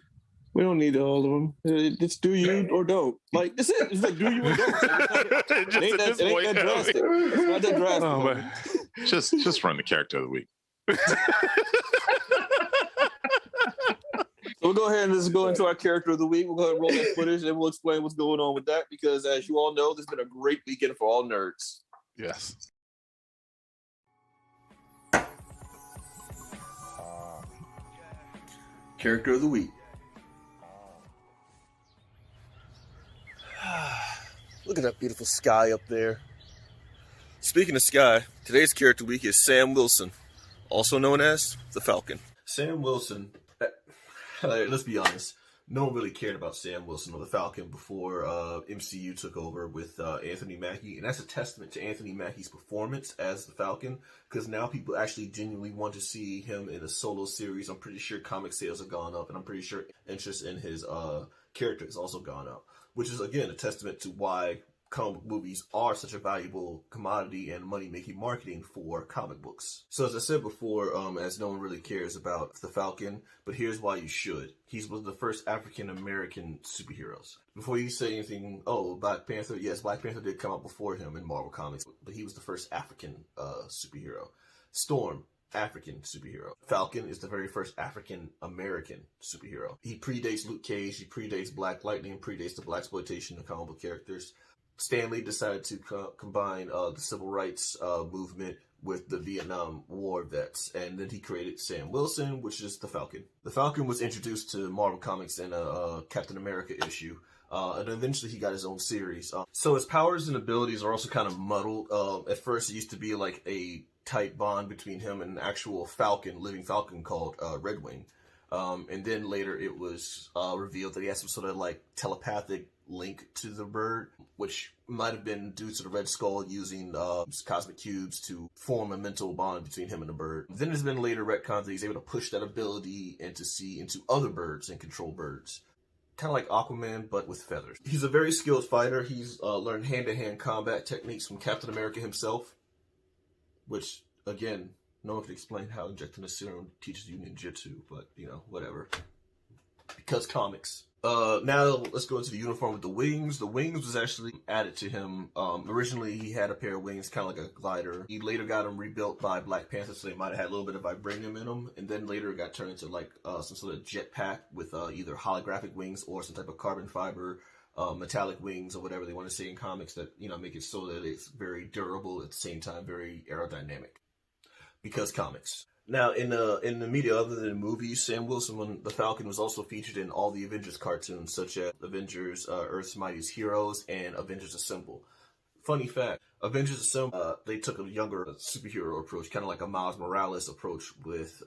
S2: We don't need all of them. Just do you or don't. Like, this is it's like do you or don't. It ain't that drastic. It's not that drastic.
S3: Oh, man.
S4: Just run the character of the week.
S2: So we'll go ahead and just go into our character of the week. We'll go ahead and roll that footage and we'll explain what's going on with that because as you all know, this has been a great weekend for all nerds.
S3: Yes.
S2: Character of the week. Look at that beautiful sky up there. Speaking of sky, today's character of the week is Sam Wilson, also known as the Falcon. Sam Wilson, let's be honest, no one really cared about Sam Wilson or the Falcon before MCU took over with Anthony Mackie, and that's a testament to Anthony Mackie's performance as the Falcon, because now people actually genuinely want to see him in a solo series. I'm pretty sure comic sales have gone up, and I'm pretty sure interest in his character has also gone up, which is, again, a testament to why comic book movies are such a valuable commodity and money-making marketing for comic books. So as I said before, as no one really cares about the Falcon, but here's why you should. He's one of the first African-American superheroes. Before you say anything, Black Panther, yes, Black Panther did come out before him in Marvel Comics, but he was the first African superhero. Storm, African superhero. Falcon is the very first African-American superhero. He predates Luke Cage, he predates Black Lightning, predates the blaxploitation of comic book characters. Stan Lee decided to combine the civil rights movement with the Vietnam War vets, and then he created Sam Wilson, which is the Falcon. The Falcon was introduced to Marvel Comics in a Captain America issue, and eventually he got his own series. So his powers and abilities are also kind of muddled. At first, it used to be like a tight bond between him and an actual Falcon, living Falcon called Red Wing. And then later it was revealed that he has some sort of like telepathic link to the bird, which might have been due to the Red Skull using cosmic cubes to form a mental bond between him and the bird. Then there's been later retcons that he's able to push that ability and to see into other birds and control birds. Kind of like Aquaman, but with feathers. He's a very skilled fighter. He's learned hand-to-hand combat techniques from Captain America himself, which, again, no one can explain how injecting a serum teaches you ninjutsu, but, whatever.
S6: because comics. Now let's go into the uniform with the wings. The wings was actually added to him. Originally he had a pair of wings, kind of like a glider. He later got them rebuilt by Black Panther, so they might have had a little bit of vibranium in them. And then later it got turned into like some sort of jetpack with either holographic wings or some type of carbon fiber, metallic wings or whatever they want to say in comics that, you know, make it so that it's very durable at the same time, very aerodynamic. Because comics. Now, in the media, other than movies, Sam Wilson, the Falcon, was also featured in all the Avengers cartoons, such as Avengers, Earth's Mightiest Heroes, and Avengers Assemble. Funny fact, Avengers Assemble, they took a younger superhero approach, kind of like a Miles Morales approach with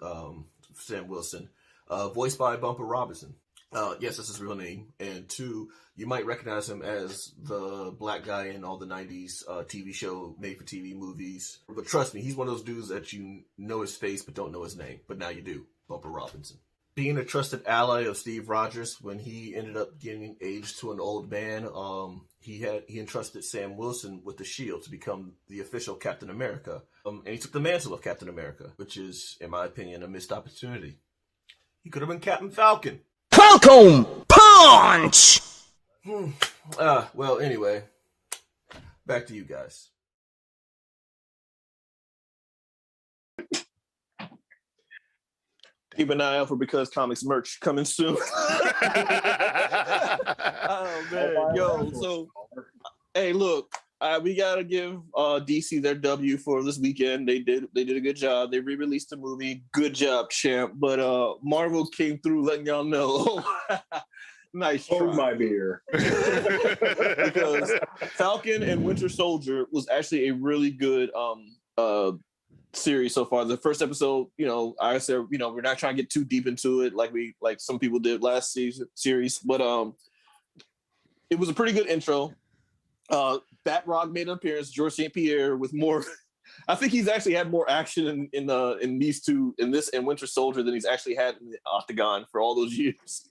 S6: Sam Wilson, voiced by Bumper Robinson. Yes, that's his real name. And 2, you might recognize him as the black guy in all the 90s TV show, made-for-TV movies. But trust me, he's one of those dudes that you know his face but don't know his name. But now you do. Bumper Robinson. Being a trusted ally of Steve Rogers, when he ended up getting aged to an old man, he entrusted Sam Wilson with the shield to become the official Captain America. And he took the mantle of Captain America, which is, in my opinion, a missed opportunity. He could have been Captain Falcon.
S7: Falcon punch!
S6: Well, anyway, back to you guys.
S2: Keep an eye out for Because Comics merch coming soon. Oh man, yo! So, hey, look, we gotta give DC their W for this weekend. They did a good job. They re-released the movie. Good job, champ. But Marvel came through, letting y'all know. Nice try.
S1: Hold my beer.
S2: Because Falcon and Winter Soldier was actually a really good series so far. The first episode, I said, we're not trying to get too deep into it like some people did last series, but it was a pretty good intro. Batroc made an appearance, George St. Pierre, with more. I think he's actually had more action in these two, in this and Winter Soldier, than he's actually had in the Octagon for all those years.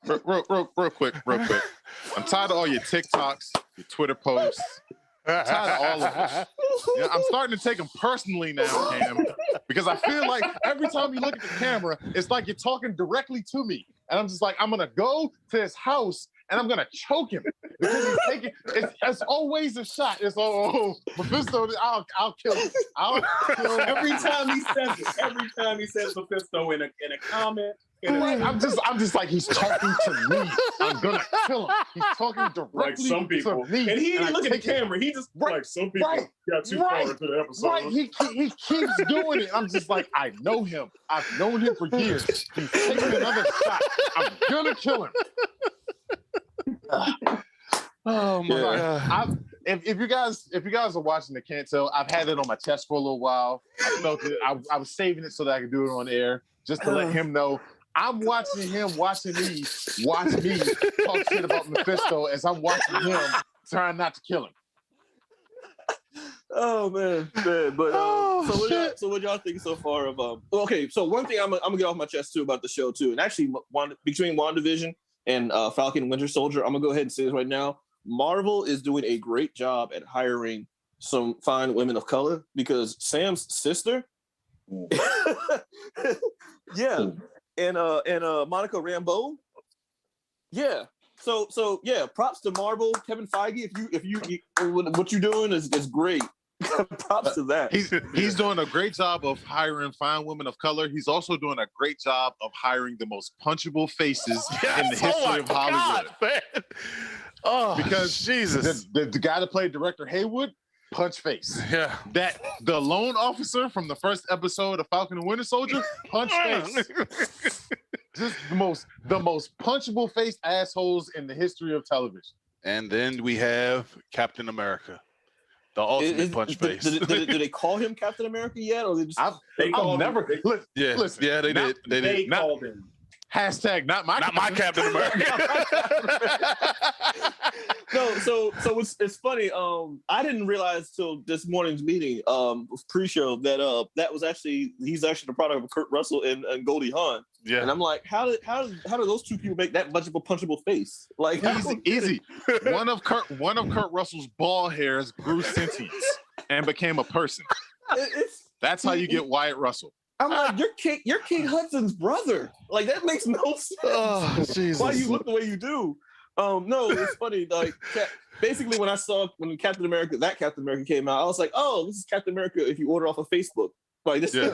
S5: real quick. I'm tired of all your TikToks, your Twitter posts. I'm tired of all of it. I'm starting to take them personally now, Cam, because I feel like every time you look at the camera, it's like you're talking directly to me. And I'm just like, I'm going to go to his house and I'm going to choke him. Because he's taking, it's always a shot. It's, Mephisto, I'll kill him. I'll kill him.
S1: Every time he says Mephisto in a comment.
S5: I'm just like, he's talking to me. I'm gonna kill him. He's talking directly
S1: like some people.
S5: to me.
S1: And he didn't look at the camera. He just like some people got too far into the episode.
S5: Right. He keeps doing it. I'm just like, I know him. I've known him for years. He's taking another shot. I'm gonna kill him.
S3: Oh my God.
S5: If you guys are watching and can't tell, I've had it on my chest for a little while. I felt it. I was saving it so that I could do it on air, just to let him know I'm watching him watching me watch me talk shit about Mephisto as I'm watching him trying not to kill him.
S2: Oh man. But so what y'all think so far of okay, so one thing I'm gonna get off my chest too about the show too, and actually between WandaVision and Falcon and Winter Soldier, I'm gonna go ahead and say this right now. Marvel is doing a great job at hiring some fine women of color, because Sam's sister, yeah, and Monica Rambeau, yeah. So yeah, props to Marvel, Kevin Feige. If you what you're doing is great. Props to that.
S5: He's doing a great job of hiring fine women of color. He's also doing a great job of hiring the most punchable faces in the history of Hollywood. God, man.
S3: Oh,
S5: because
S3: Jesus,
S5: the guy that played Director Haywood, punch face. Yeah. That the lone officer from the first episode of Falcon and Winter Soldier, punch face. Just the most punchable faced assholes in the history of television.
S3: And then we have Captain America, the ultimate punch face.
S2: Did they call him Captain America yet, or they just?
S5: They did. They did.
S1: Called him.
S5: Hashtag not my
S3: Captain America.
S2: No, so it's funny. I didn't realize till this morning's meeting, pre-show, that that was he's actually the product of Kurt Russell and Goldie Hawn. Yeah. And I'm like, how do those two people make that much of a punchable face? Like
S5: easy. One of Kurt Russell's bald hairs grew sentience and became a person. That's how you get Wyatt Russell.
S2: I'm like, you're Kate Hudson's brother. Like that makes no sense.
S3: Oh, Jesus.
S2: Why you look the way you do? No, it's funny. Like basically, when Captain America came out, I was like, oh, this is Captain America. If you order off of Facebook, like this.
S3: Yeah.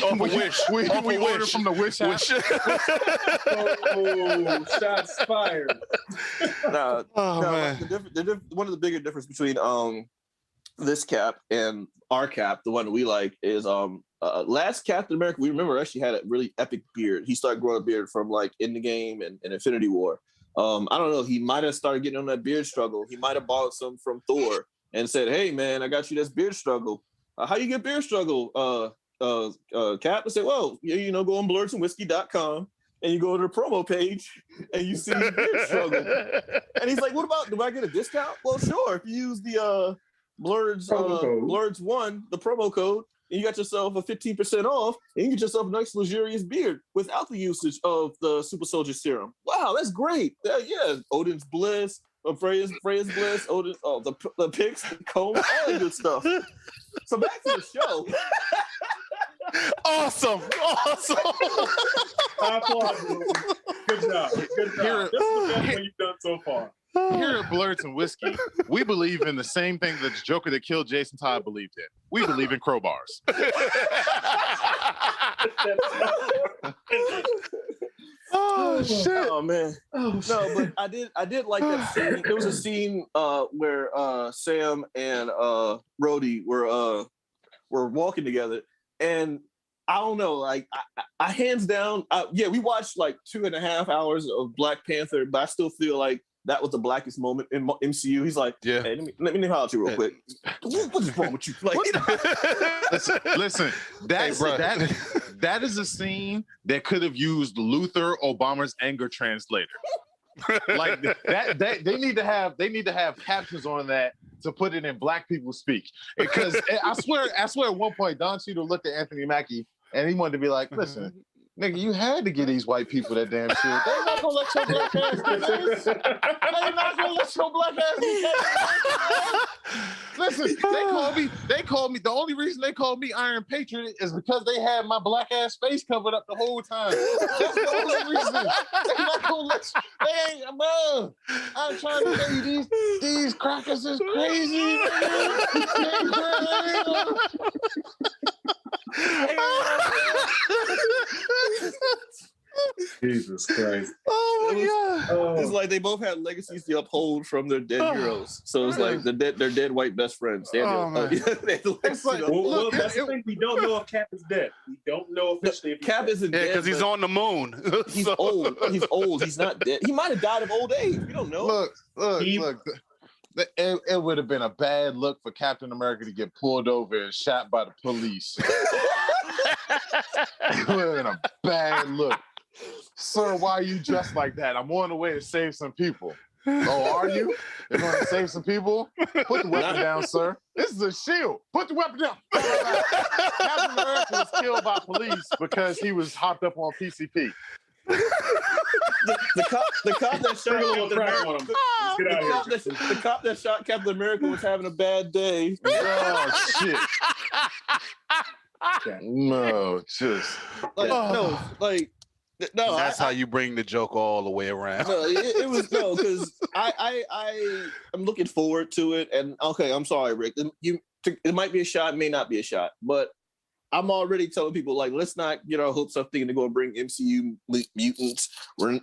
S3: Off a Wish.
S5: We ordered from the Wish app.
S1: Oh, shots fired.
S2: Man. One of the bigger difference between this Cap and our Cap, the one that we like, is last Captain America we remember actually had a really epic beard. He started growing a beard from like Endgame and Infinity War. I don't know. He might have started getting on that beard struggle. He might have borrowed some from Thor and said, "Hey, man, I got you this beard struggle. How you get beard struggle?" Cap and said, "Well, go on blerdsandwhiskey.com and you go to the promo page and you see beard struggle." And he's like, "What about? Do I get a discount?" "Well, sure. If you use the Blerds 1, the promo code, and you got yourself a 15% off, and you get yourself a nice luxurious beard without the usage of the Super Soldier Serum." Wow, that's great. Yeah, Odin's Bliss, Freya's Bliss, Odin, the picks, the comb, all that good stuff. So back to the show.
S3: Awesome.
S1: I applaud you. Good job. This is the best one you've done so far.
S5: Here at Blerds and Whiskey, we believe in the same thing that the Joker that killed Jason Todd believed in. We believe in crowbars.
S3: Oh shit!
S2: Oh man! No, but I did like that scene. There was a scene where Sam and Rhodey were walking together, and I don't know, like I hands down, we watched like 2.5 hours of Black Panther, but I still feel like that was the blackest moment in MCU. He's like,
S3: yeah.
S2: Hey, let me holler at you real quick. What's wrong with you? Like,
S5: Listen, that is a scene that could have used Luther Obama's anger translator. Like that, they need to have captions on that to put it in Black people speak. Because I swear at one point Don Cheadle looked at Anthony Mackie and he wanted to be like, "Listen, nigga, you had to get these white people that damn shit. They're not gonna let your black ass do this. They're not gonna let your black ass do this. Listen, they called me. The only reason they called me Iron Patriot is because they had my black ass face covered up the whole time. That's the only reason. They're not gonna let you. They ain't, bro. I'm trying to tell you, these crackers is crazy.
S1: Jesus Christ.
S3: Oh my God.
S2: It's like they both had legacies to uphold from their dead heroes. So it's like their dead white best friends. They had
S5: It's like,
S1: well, that's the thing. We don't know if Cap is dead. We don't know officially if
S2: Cap isn't dead.
S3: Because he's on the moon.
S2: He's old. He's old. He's not dead. He might have died of old age. We don't know.
S5: Look. It would have been a bad look for Captain America to get pulled over and shot by the police. It would have been a bad look. Sir, why are you dressed like that? I'm on the way to save some people. Oh, are you? You're going to save some people? Put the weapon down, sir. This is a shield. Put the weapon down. Captain America was killed by police because he was hopped up on PCP.
S2: The cop that shot Captain America. The cop that shot Captain America was having a bad day.
S5: Oh shit! No, just
S2: no.
S3: That's how you bring the joke all the way around.
S2: No, it was because I'm looking forward to it. And okay, I'm sorry, Rick. It might be a shot, may not be a shot, but I'm already telling people, like, let's not get our hopes up thinking they're going to bring MCU mutants.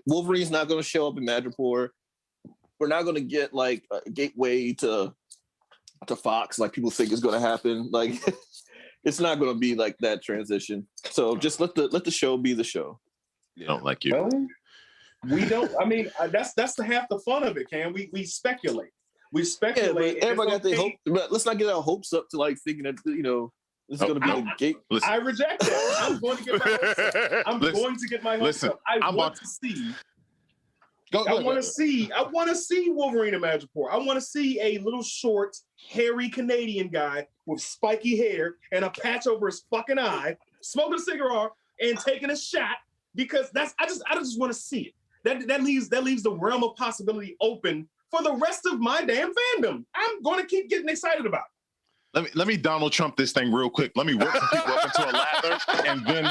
S2: Wolverine's not going to show up in Madripoor. We're not going to get, like, a gateway to Fox like people think is going to happen. Like, it's not going to be like that transition. So just let the show be the show.
S5: They don't like you.
S1: Well, we don't. I mean, that's the half the fun of it, Cam. We speculate. We speculate.
S2: Yeah, everybody got their hope. But let's not get our hopes up to, like, thinking that, this is going to be a gate.
S1: I reject that. I'm going to get my hopes up. I'm going to get my hopes up. I want to see. I want to see Wolverine in Madripoor. I want to see a little short, hairy Canadian guy with spiky hair and a patch over his fucking eye, smoking a cigar and taking a shot, because I just want to see it. That leaves the realm of possibility open for the rest of my damn fandom. I'm going to keep getting excited about it.
S5: Let me Donald Trump this thing real quick. Let me whip some people up into a lather and then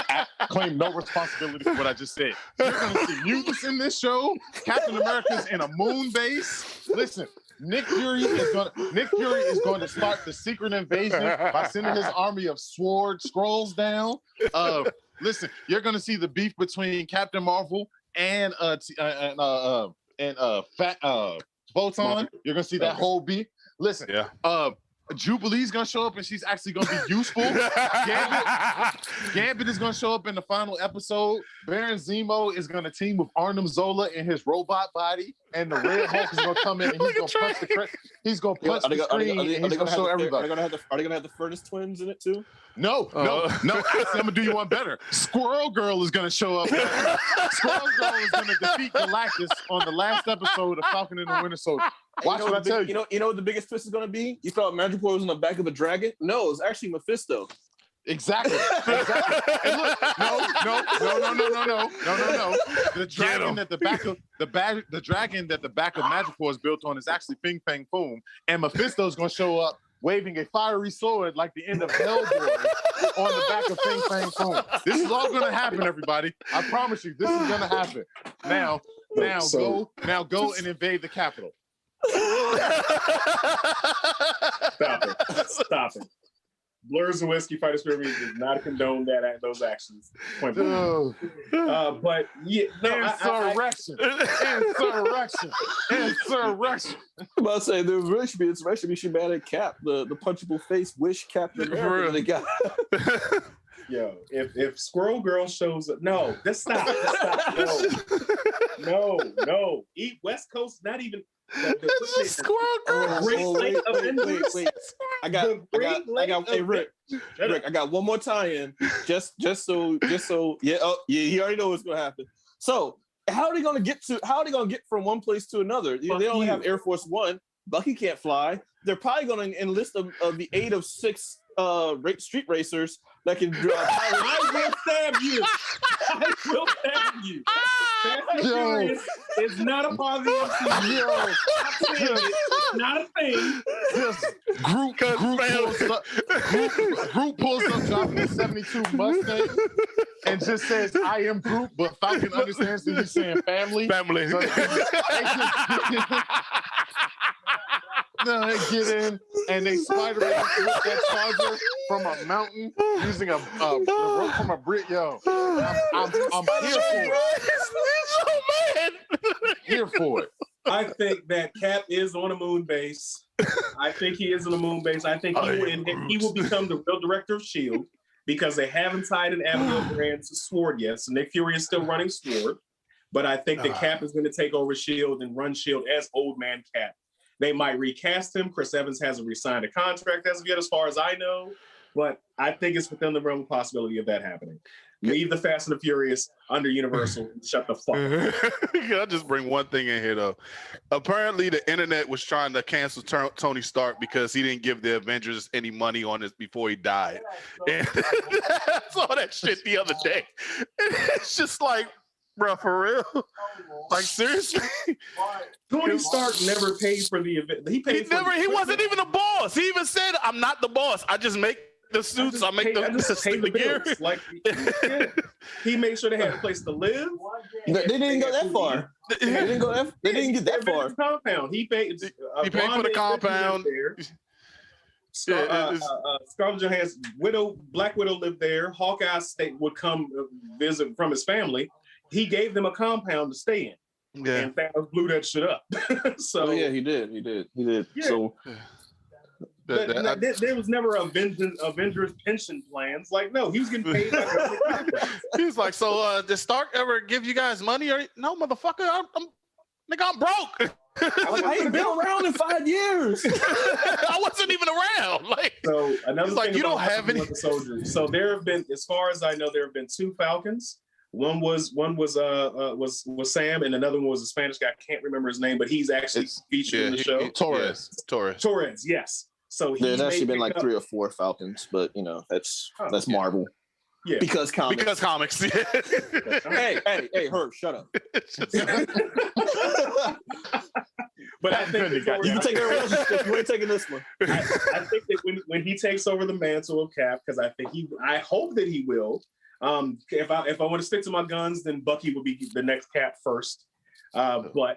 S5: claim no responsibility for what I just said. You're gonna see mutants in this show. Captain America's in a moon base. Listen, Nick Fury is going to start the secret invasion by sending his army of sword scrolls down. Listen, you're gonna see the beef between Captain Marvel and Photon. You're gonna see that whole beef. Listen, Jubilee's gonna show up and she's actually gonna be useful. Gambit is gonna show up in the final episode. Baron Zemo is gonna team with Arnim Zola in his robot body, and the Red Hulk is gonna come in and he's gonna punch the screen. He's gonna show everybody.
S2: Are they gonna have the Furnace Twins in it too?
S5: No. Actually, I'm gonna do you one better. Squirrel Girl is gonna show up. Squirrel Girl is gonna defeat Galactus on the last episode of Falcon and the Winter Soldier. Watch what I tell you.
S2: You know what the biggest twist is gonna be? You thought Madripoor was on the back of a dragon? No, it's actually Mephisto.
S5: Exactly. And look, no. The dragon that the back of Madripoor is built on is actually Ping Pang Foom, and Mephisto's gonna show up waving a fiery sword like the end of Hellboy on the back of Ping Pang Foom. This is all gonna happen, everybody. I promise you, this is gonna happen. Now go and invade the Capitol.
S1: Stop it. Blerds and Whiskey Fighters Spirit does not condone those actions. Point blank. But yeah,
S5: insurrection.
S2: I'm about to say there really should be insurrection. We should ban Cap, the punchable face wish Captain America they got.
S1: Yo, if Squirrel Girl shows up, no, let's stop. No. Eat West Coast, not even.
S2: Squirrel Girl. Wait. Hey, Rick, I got one more tie-in. Just so. Yeah. Oh, yeah. He already knows what's gonna happen. So, how are they gonna get from one place to another? They only have Air Force One. Bucky can't fly. They're probably gonna enlist the aid of 6 street racers that can drive.
S1: I will stab you. Fast and Furious is not a part of the MCU. It's not a thing.
S5: Group pulls up driving a 72 Mustang and just says, "I am Groot," but Falcon understands that he's saying family.
S3: Family.
S5: So they get in and they spider with that charger from a mountain using a rope from a brick. Yo, I'm here for it. Here for it.
S1: I think that Cap is on a moon base. I think he is on a moon base. I think he will become the real director of S.H.I.E.L.D. because they haven't tied an Abigail Brand to Sword yet. So Nick Fury is still running Sword. But I think that Cap is going to take over S.H.I.E.L.D. and run S.H.I.E.L.D. as Old Man Cap. They might recast him. Chris Evans hasn't re-signed a contract as of yet, as far as I know. But I think it's within the realm of possibility of that happening. Leave the Fast and the Furious under Universal. Shut the fuck up.
S3: I'll just bring one thing in here, though. Apparently, the internet was trying to cancel Tony Stark because he didn't give the Avengers any money on this before he died. And I saw that shit the other day. And it's just like, bro, for real? Like, seriously?
S1: Tony Stark never paid for the event. He
S3: wasn't even the boss. He even said, "I'm not the boss. I just make the suits. I make the gear."
S1: Like, he made sure they had a place to live.
S2: They didn't go that far. They didn't get that far.
S1: Compound. He paid for the
S3: compound.
S1: Scarlett Johansson, Black Widow lived there. Hawkeye would come visit from his family. He gave them a compound to stay in. Yeah. And Thanos blew that shit up. So
S2: yeah, he did. Yeah. So
S1: there was never Avengers pension plans. Like, no, he was getting paid.
S3: He's like, so did Stark ever give you guys money? Or no, motherfucker, I'm broke.
S2: I ain't been around in 5 years.
S3: I wasn't even around. Like,
S1: so another thing,
S3: you don't have any
S1: soldiers. So there have been, as far as I know, there have been 2 Falcons. One was Sam, and another one was a Spanish guy. I can't remember his name, but he's actually featured in the show. Torres, yes. So
S2: there's actually been like 3 or 4 Falcons, but that's Marvel. Yeah. Because comics. Hey, Herb, shut up.
S1: But I think
S2: you can take everyone else's stick. You ain't taking this one.
S1: I think that when he takes over the mantle of Cap, because I hope that he will. If I want to stick to my guns, then Bucky will be the next Cap first. But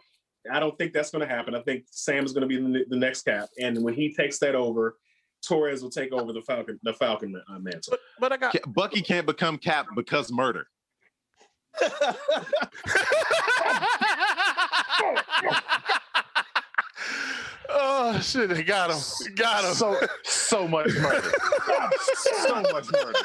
S1: I don't think that's going to happen. I think Sam is going to be the next Cap, and when he takes that over, Torres will take over the Falcon mantle.
S3: But I got
S5: Bucky can't become Cap because murder.
S3: Oh shit! They got him.
S5: So much murder. So much murder.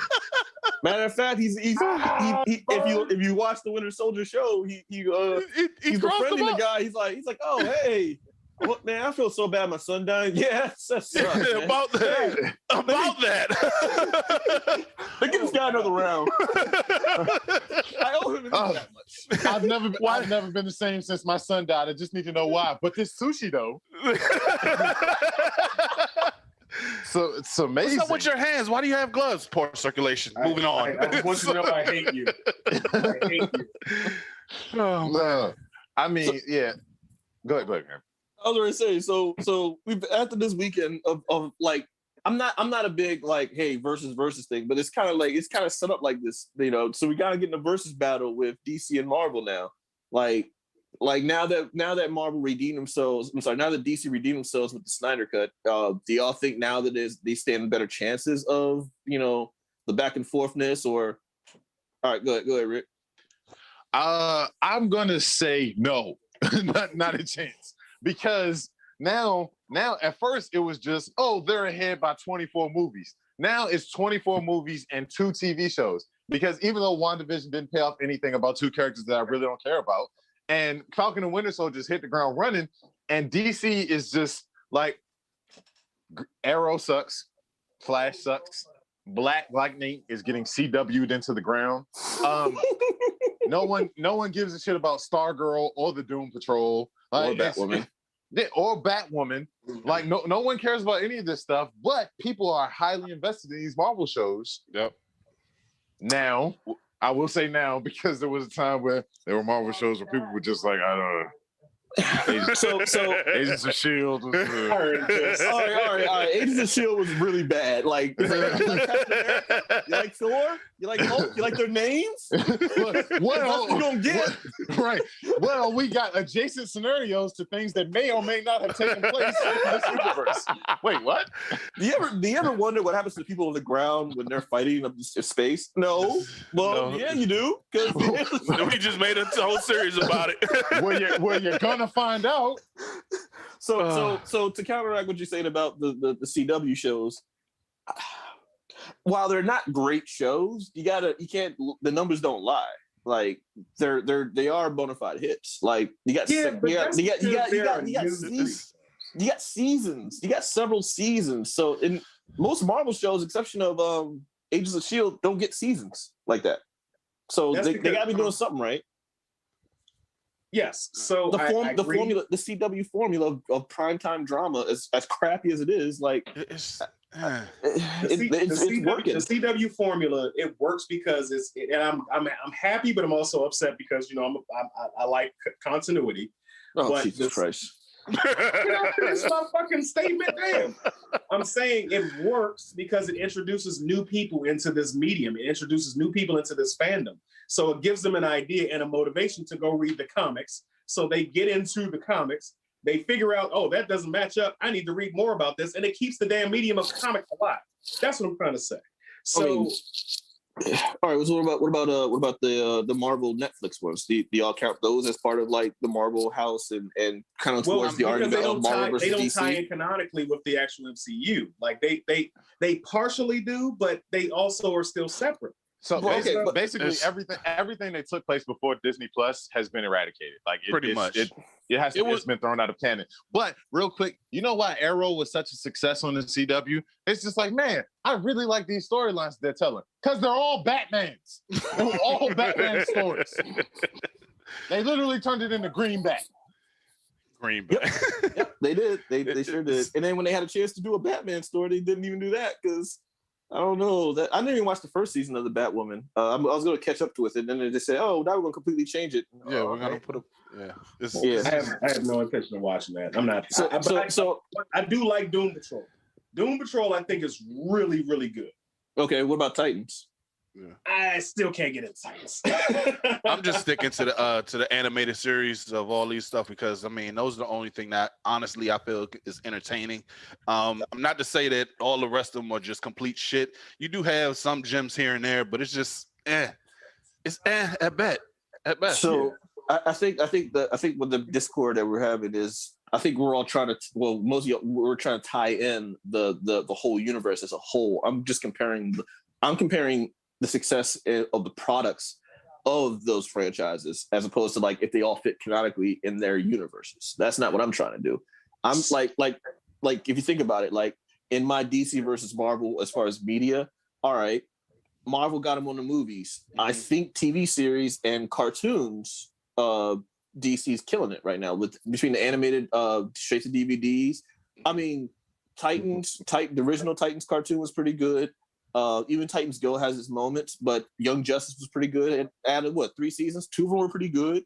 S2: Matter of fact, he's if you watch the Winter Soldier show, he's befriending the guy. He's like, oh hey, what, man, I feel so bad. My son died. Yeah, that sucks,
S3: about that. About that.
S2: Let's give this guy another round. I owe him that much.
S5: I've never been the same since my son died. I just need to know why. But this sushi though. So it's amazing.
S3: What's up with your hands? Why do you have gloves? Poor circulation. Moving on.
S1: I want you to know I hate you. I hate you.
S3: Oh,
S5: no. I mean, yeah. Go ahead, man.
S2: I was going to say, so we've after this weekend of like, I'm not a big like, hey, versus thing, but it's kind of set up like this, you know. So we gotta get in a versus battle with DC and Marvel now. Like now that Marvel redeemed themselves, now that DC redeemed themselves with the Snyder Cut, do y'all think now that they stand better chances of, you know, the back and forthness? Or all right, go ahead, Rick.
S5: I'm gonna say no, not a chance, because now at first it was just, oh, they're ahead by 24 movies. Now it's 24 movies and 2 TV shows, because even though WandaVision didn't pay off anything about 2 characters that I really don't care about, and Falcon and Winter Soldier just hit the ground running, and DC is just like, Arrow sucks, Flash sucks, Black Lightning is getting CW'd into the ground. No one gives a shit about Stargirl or the Doom Patrol
S2: or Batwoman.
S5: Or Batwoman. Like no one cares about any of this stuff, but people are highly invested in these Marvel shows.
S3: Yep.
S5: Now, I will say now, because there was a time where there were Marvel shows where people were just like, I don't know. Agents of S.H.I.E.L.D.
S2: all right. Agents of S.H.I.E.L.D. was really bad. Like, you like Thor? You like Hulk? You like their names?
S5: Well,
S2: you gonna get
S5: right. Well, we got adjacent scenarios to things that may or may not have taken place in this universe. Wait, what?
S2: Do you ever wonder what happens to people on the ground when they're fighting in space? No. Well, yeah, you do. Because
S3: we just made a whole series about it.
S5: Where you're gonna find out.
S2: So to counteract what you're saying about the CW shows, while they're not great shows, the numbers don't lie. Like they are bona fide hits. Like you got seasons. You got several seasons. So in most Marvel shows, exception of Agents of S.H.I.E.L.D., don't get seasons like that. So they got to be doing something right.
S1: Yes. So
S2: the formula, the CW formula of primetime drama, as crappy as it is, like it's working.
S1: The CW formula, it works because and I'm happy, but I'm also upset because, you know, I like continuity.
S2: Oh, but Jesus Christ!
S1: Can I finish my fucking statement? Damn. I'm saying it works because it introduces new people into this medium. It introduces new people into this fandom. So it gives them an idea and a motivation to go read the comics. So they get into the comics. They figure out, oh, that doesn't match up. I need to read more about this. And it keeps the damn medium of comics alive. That's what I'm trying to say. So,
S2: all right. So what about the Marvel Netflix ones? Do y'all count those as part of like the Marvel house and kind of towards the argument of Marvel versus DC?
S1: They don't tie in canonically with the actual MCU. Like they partially do, but they also are still separate.
S5: So basically everything that took place before Disney Plus has been eradicated. Like it's been thrown out of canon. But real quick, you know why Arrow was such a success on the CW? It's just like, man, I really like these storylines they're telling because they're all Batmans. They were all Batman stories. They literally turned it into Greenback.
S2: Yep, they did. They sure did. And then when they had a chance to do a Batman story, they didn't even do that because I don't know that I didn't even watch the first season of the Batwoman. I was going to catch up to it, and then they just said, "Oh, now we're going to completely change it."
S3: Yeah, we're gonna put a
S1: I have no intention of watching that. I'm not.
S2: So
S1: I do like Doom Patrol. Doom Patrol, I think, is really, really good.
S2: okay, what about Titans?
S3: Yeah.
S1: I still can't get into Titans.
S3: I'm just sticking to the animated series of all these stuff because I mean those are the only thing that honestly I feel is entertaining. I'm not to say that all the rest of them are just complete shit. You do have some gems here and there, but it's just it's at best.
S2: So I think with the discord that we're having is I think we're all trying to we're trying to tie in the whole universe as a whole. I'm comparing the success of the products of those franchises as opposed to like if they all fit canonically in their universes. That's not what I'm trying to do. I'm like if you think about it, like in my DC versus Marvel as far as media, all right, Marvel got them on the movies. I think TV series and cartoons, DC's killing it right now between the animated straight to DVDs. I mean, the original Titans cartoon was pretty good. Even Titans Go has its moments, but Young Justice was pretty good. It added 3 seasons? 2 of them were pretty good.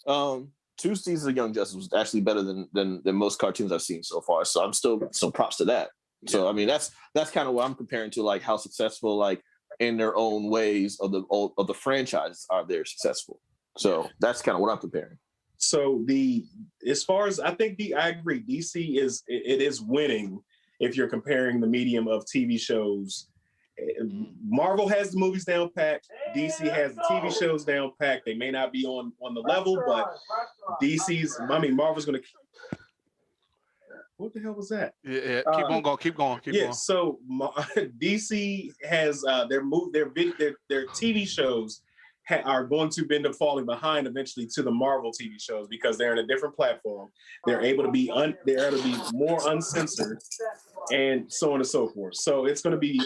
S2: 2 seasons of Young Justice was actually better than most cartoons I've seen so far. So I'm still some props to that. Yeah. So I mean that's kind of what I'm comparing to, like how successful like in their own ways of the franchises are they're successful. So that's kind of what I'm comparing.
S1: So as far as I think I agree, DC is winning if you're comparing the medium of TV shows. Marvel has the movies down packed. DC has the TV shows down packed. They may not be on the level, but Marvel's going to. What the hell was that?
S3: Yeah. Keep going.
S1: So DC has their TV shows are going to end up falling behind eventually to the Marvel TV shows because they're in a different platform. They're able to be more uncensored, and so on and so forth. So it's going to be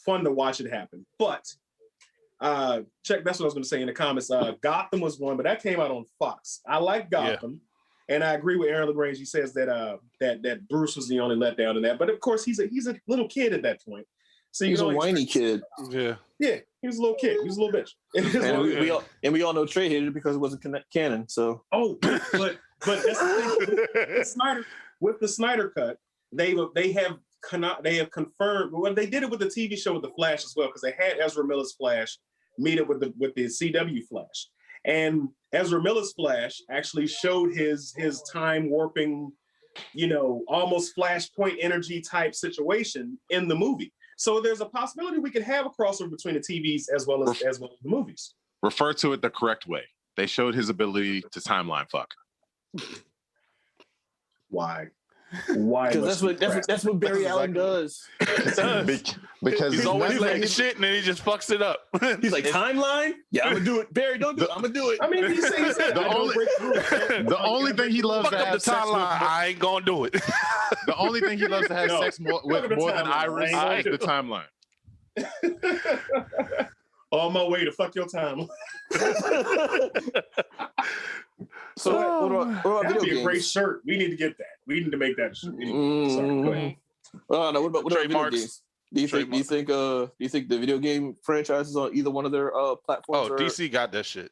S1: fun to watch it happen. But that's what I was going to say in the comments. Gotham was one, but that came out on Fox. I like Gotham, and I agree with Aaron LaGrange. He says that that Bruce was the only letdown in that. But of course, he's a little kid at that point. So
S2: he's a whiny kid.
S1: Yeah, he was a little kid. He was a little bitch.
S2: And we all know Trey hated it because it wasn't canon. So
S1: but that's the thing. With the Snyder cut, they have confirmed. Well, they did it with the TV show with the Flash as well because they had Ezra Miller's Flash meet up with the CW Flash, and Ezra Miller's Flash actually showed his time warping, almost Flashpoint energy type situation in the movie. So there's a possibility we could have a crossover between the TVs as well as the movies.
S5: Refer to it the correct way. They showed his ability to timeline fuck.
S1: Why? Because
S2: that's what Barry Allen does.
S5: Because
S3: he's always like shit, and then he just fucks it up.
S2: He's like, timeline? Yeah, I'm gonna do it. Barry, don't do it. I'm gonna do it.
S1: I mean, he said
S5: the only thing he loves to have sex with.
S3: I ain't gonna do it.
S5: The only thing he loves to have sex with more than Iris is the timeline.
S1: On my way to fuck your timeline.
S2: So what about
S1: that'd be a great shirt. We need to get that. We need to make that shirt. Sorry, go ahead.
S2: No, what about video games? Do you think the video game franchises on either one of their platforms?
S3: DC got that shit.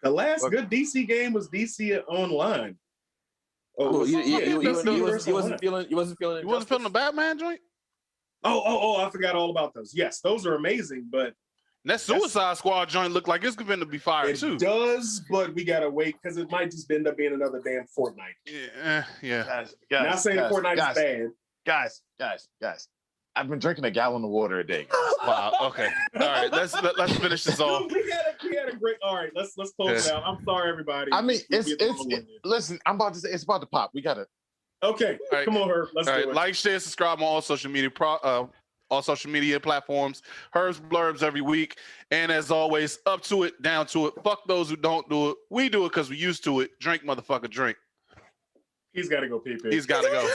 S1: The last good DC game was DC Online.
S2: You wasn't feeling
S3: the Batman joint?
S1: I forgot all about those. Yes, those are amazing, but
S3: that Suicide Squad joint looked like it's going to be fire too.
S1: It does, but we gotta wait because it might just end up being another damn Fortnite.
S3: Yeah.
S5: Guys,
S1: not saying Fortnite is bad.
S5: Guys. I've been drinking a gallon of water a day.
S3: Wow. Okay. All right. Let's finish this off.
S1: We had a great. All right. Let's close it out. I'm sorry, everybody.
S5: I mean, listen. I'm about to say it's about to pop. We gotta.
S1: Okay. Right. Come on, Herb. Let's do it.
S3: Like, share, subscribe on all social media platforms. Herb's Blurbs every week. And as always, up to it, down to it. Fuck those who don't do it. We do it because we used to it. Drink, motherfucker, drink.
S1: He's got to go pee.
S3: He's got to go.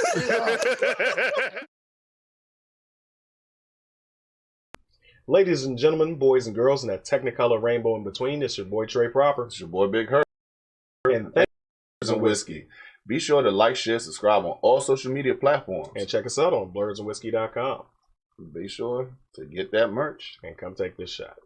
S1: Ladies and gentlemen, boys and girls, and that technicolor rainbow in between, it's your boy Trey Proper.
S5: It's your boy Big Herb.
S1: And thanks for Blerds and Whiskey.
S8: Be sure to like, share, subscribe on all social media platforms.
S9: And check us out on blerdsandwhiskey.com.
S8: Be sure to get that merch.
S9: And come take this shot.